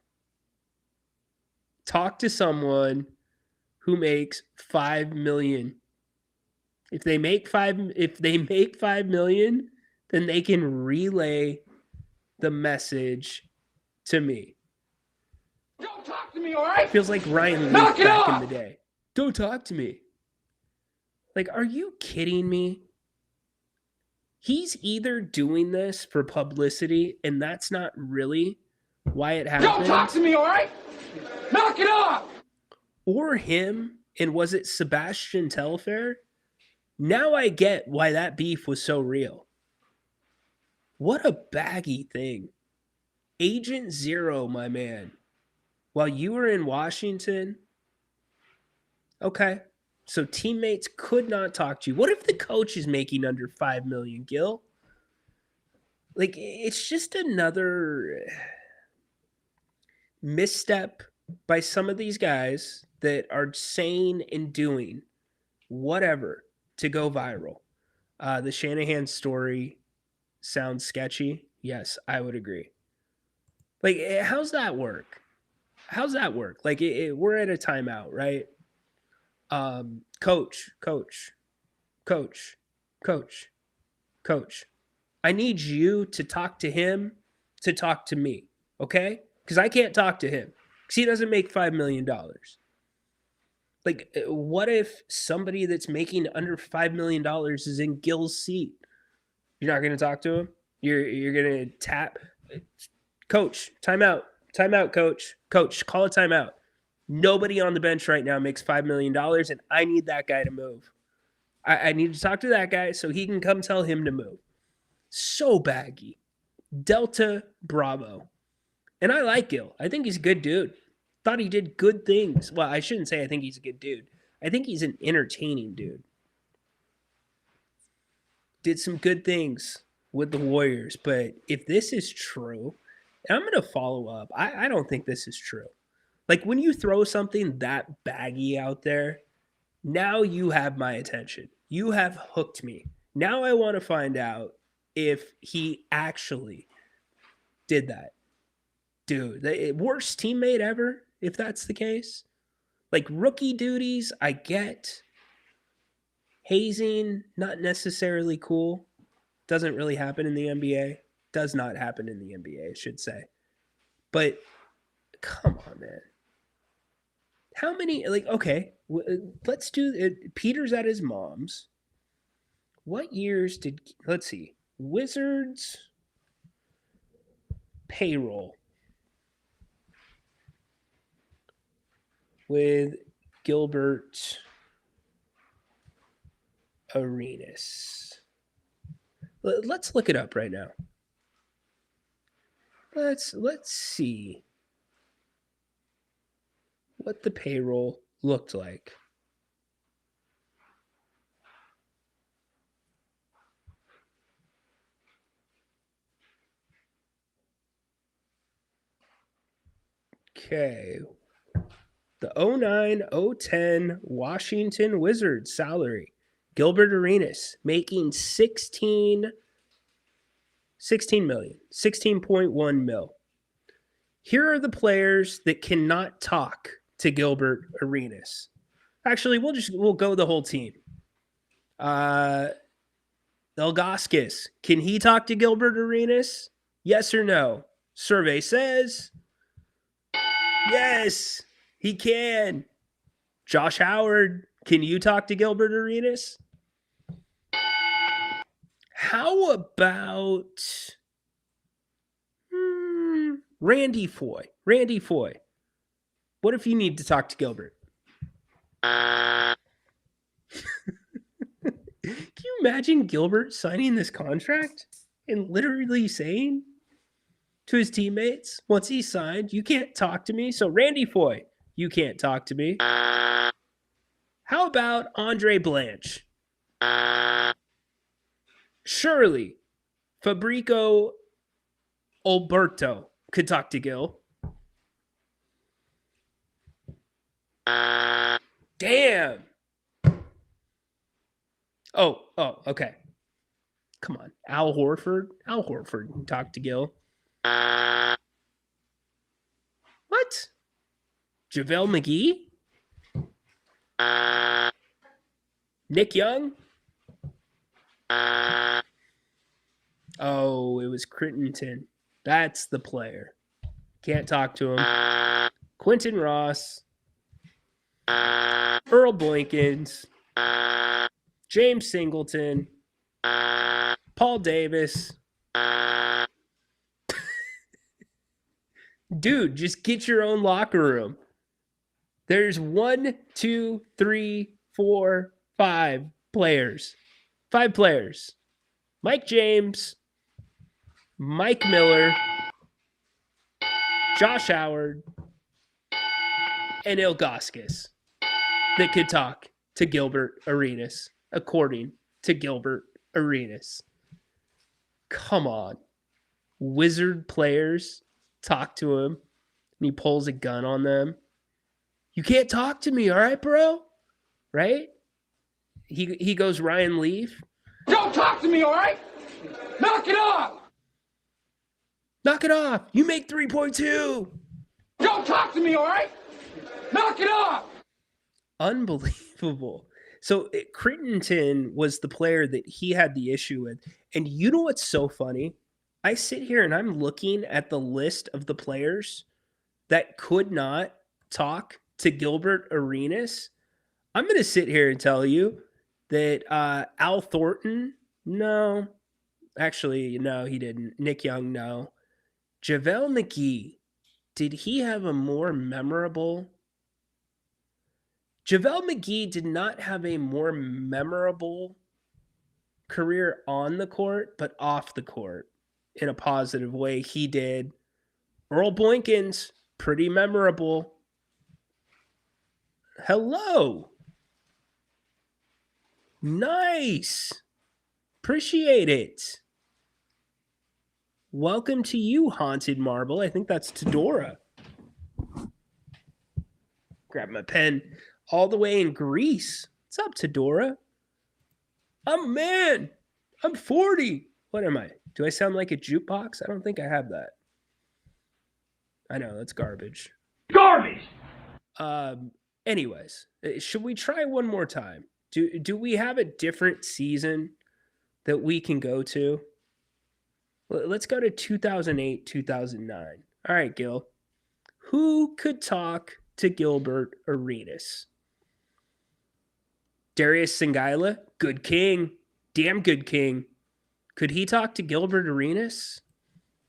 talk to someone who makes $5 million. If they make $5 million, then they can relay the message to me. Don't talk to me, all right? Feels like Ryan Knock Leaf it back off! in the day. Don't talk to me. Like, are you kidding me? He's either doing this for publicity, and that's not really why it happened. Don't talk to me, all right? Knock it off! Or him, and was it Sebastian Telfair? Now I get why that beef was so real. What a baggy thing. Agent Zero, my man. While you were in Washington, okay, so teammates could not talk to you. What if the coach is making under $5 million, Gil? Like, it's just another misstep by some of these guys that are saying and doing whatever to go viral. The Shanahan story sounds sketchy. Yes, I would agree. Like, how's that work? How's that work? Like, we're at a timeout, right? Coach. I need you to talk to him to talk to me, okay? Because I can't talk to him because he doesn't make $5 million. Like, what if somebody that's making under $5 million is in Gil's seat? You're not going to talk to him? You're going to tap? Coach, timeout, coach. Coach, call a timeout. Nobody on the bench right now makes $5 million, and I need that guy to move. I need to talk to that guy so he can come tell him to move. So baggy. Delta Bravo. And I like Gil. I think he's a good dude. Thought he did good things. Well, I shouldn't say I think he's a good dude. I think he's an entertaining dude. Did some good things with the Warriors. But if this is true, and I'm going to follow up. I don't think this is true. Like, when you throw something that baggy out there, now you have my attention. You have hooked me. Now I want to find out if he actually did that. Dude, the worst teammate ever, if that's the case. Like, rookie duties, I get. Hazing, not necessarily cool. Doesn't really happen in the NBA. Does not happen in the NBA, I should say. But, come on, man. How many, like, okay, let's do it. Peter's at his mom's. What years did, let's see, Wizards payroll with Gilbert Arenas. Let's look it up right now. Let's see what the payroll looked like. Okay. The 09-010 Washington Wizards salary. Gilbert Arenas making 16 million, 16.1 mil. Here are the players that cannot talk to Gilbert Arenas. Actually, we'll go the whole team. Ilgauskas, can he talk to Gilbert Arenas? Yes or no? Survey says yes, he can. Josh Howard, can you talk to Gilbert Arenas? How about Randy Foye? Randy Foye. What if you need to talk to Gilbert? Can you imagine Gilbert signing this contract and literally saying to his teammates, once he's signed, you can't talk to me? So Randy Foye, you can't talk to me. How about Andre Blanche? Surely Fabrico Alberto could talk to Gil. Damn. Oh, okay. Come on. Al Horford can talk to Gil. What? JaVale McGee? Nick Young? Oh, it was Crittenton. That's the player. Can't talk to him. Quentin Ross. Earl Boykins. James Singleton. Paul Davis. Dude, just get your own locker room. There's 1, 2, 3, 4, 5 players. 5 players. Mike James, Mike Miller, Josh Howard, and Ilgauskas that could talk to Gilbert Arenas, according to Gilbert Arenas. Come on. Wizard players talk to him, and he pulls a gun on them. You can't talk to me, all right, bro? Right? He goes Ryan Leaf. Don't talk to me, all right? Knock it off! Knock it off. You make 3.2. Don't talk to me, all right? Knock it off! Unbelievable. So Crittenton was the player that he had the issue with. And you know what's so funny? I sit here and I'm looking at the list of the players that could not talk to Gilbert Arenas. I'm going to sit here and tell you that Al Thornton, no. Actually, no, he didn't. Nick Young, no. JaVale McGee, did he have a more memorable... JaVale McGee did not have a more memorable career on the court, but off the court in a positive way. He did. Earl Boykins, pretty memorable. Hello. Nice. Appreciate it. Welcome to you, Haunted Marble. I think that's Tedora. Grab my pen. All the way in Greece. What's up, Tedora? I'm a man. I'm 40. What am I? Do I sound like a jukebox? I don't think I have that. I know, that's garbage. Garbage! Anyways, should we try one more time? Do we have a different season that we can go to? Let's go to 2008, 2009. All right, Gil. Who could talk to Gilbert Arenas? Darius Singaila, good king. Damn good king. Could he talk to Gilbert Arenas?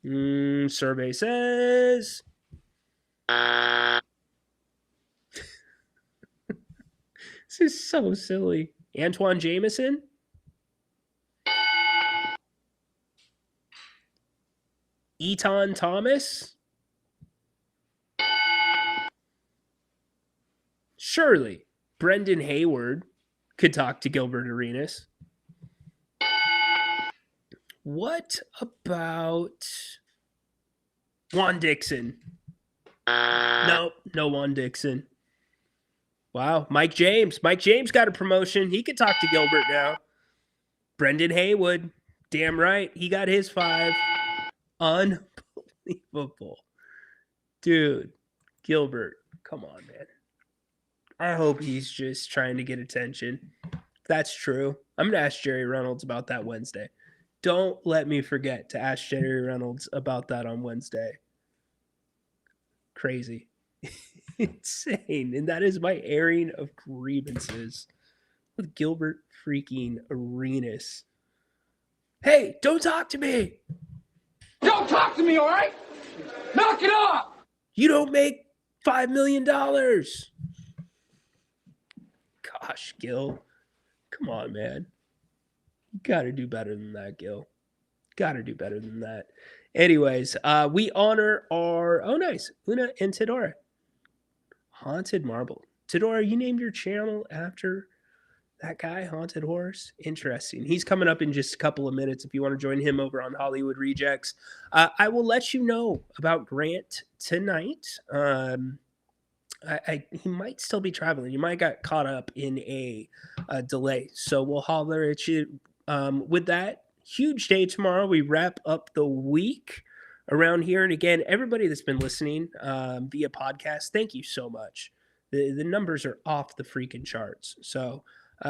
Survey says... This is so silly. Antoine Jameson? Eton Thomas? Surely Brendan Hayward could talk to Gilbert Arenas. What about Juan Dixon? No Juan Dixon. Wow, Mike James. Mike James got a promotion. He could talk to Gilbert now. Brendan Haywood. Damn right. He got his 5. Unbelievable. Dude, Gilbert, come on, man. I hope he's just trying to get attention. If that's true, I'm going to ask Jerry Reynolds about that Wednesday. Don't let me forget to ask Jerry Reynolds about that on Wednesday. Crazy. Insane. And that is my airing of grievances with Gilbert freaking Arenas. Hey, don't talk to me. Don't talk to me, all right? Knock it off! You don't make $5 million. Gosh, Gil. Come on, man. You got to do better than that, Gil. Got to do better than that. Anyways, we honor our... Oh, nice. Una and Tedora. Haunted Marble. Tedora, you named your channel after that guy, Haunted Horse? Interesting. He's coming up in just a couple of minutes if you want to join him over on Hollywood Rejects. I will let you know about Grant tonight. He might still be traveling. He might got caught up in a delay. So we'll holler at you with that. Huge day tomorrow. We wrap up the week. around here. And again, everybody that's been listening via podcast, thank you so much. The numbers are off the freaking charts. So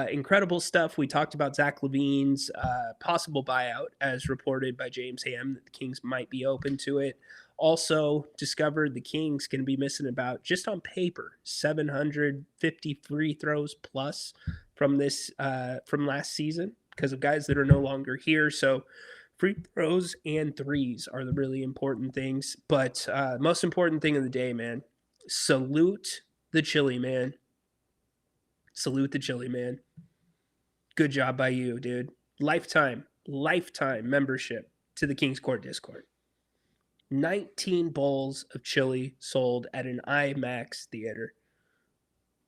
incredible stuff. We talked about Zach LaVine's possible buyout, as reported by James Ham, that the Kings might be open to it. Also discovered the Kings going to be missing about, just on paper, 750 free throws plus from last season because of guys that are no longer here. So free throws and threes are the really important things. But most important thing of the day, man, salute the chili man. Salute the chili man. Good job by you, dude. Lifetime membership to the Kings Court Discord. 19 bowls of chili sold at an IMAX theater.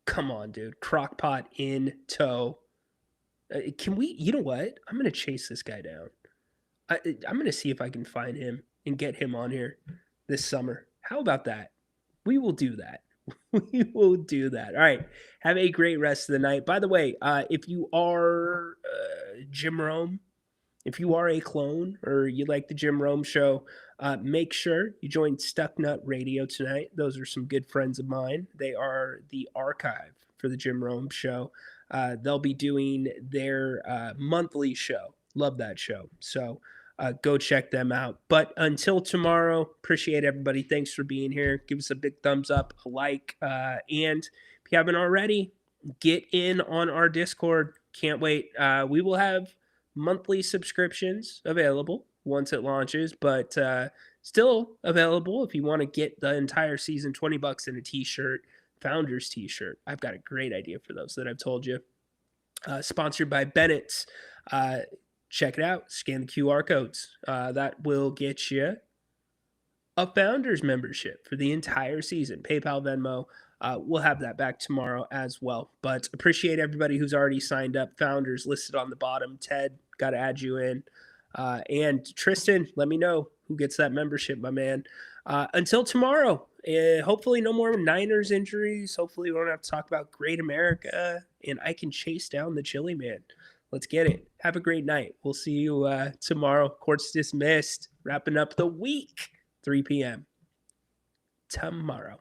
Come on, dude. Crockpot in tow. Can we, you know what? I'm going to chase this guy down. I'm going to see if I can find him and get him on here this summer. How about that? We will do that. We will do that. All right. Have a great rest of the night. By the way, if you are Jim Rome, if you are a clone or you like the Jim Rome show, make sure you join Stucknut Radio tonight. Those are some good friends of mine. They are the archive for the Jim Rome show. They'll be doing their monthly show. Love that show. So go check them out. But until tomorrow, appreciate everybody. Thanks for being here. Give us a big thumbs up, a like. And if you haven't already, get in on our Discord. Can't wait. We will have monthly subscriptions available once it launches, but still available if you want to get the entire season, $20 in a t-shirt, Founders t-shirt. I've got a great idea for those that I've told you. Sponsored by Bennett's. Check it out. Scan the QR codes. That will get you a Founders membership for the entire season. PayPal, Venmo. We'll have that back tomorrow as well. But appreciate everybody who's already signed up. Founders listed on the bottom. Ted, got to add you in. And Tristan, let me know who gets that membership, my man. Until tomorrow, hopefully no more Niners injuries. Hopefully we don't have to talk about Great America. And I can chase down the chili man. Let's get it. Have a great night. We'll see you tomorrow. Court's dismissed. Wrapping up the week, 3 p.m. tomorrow.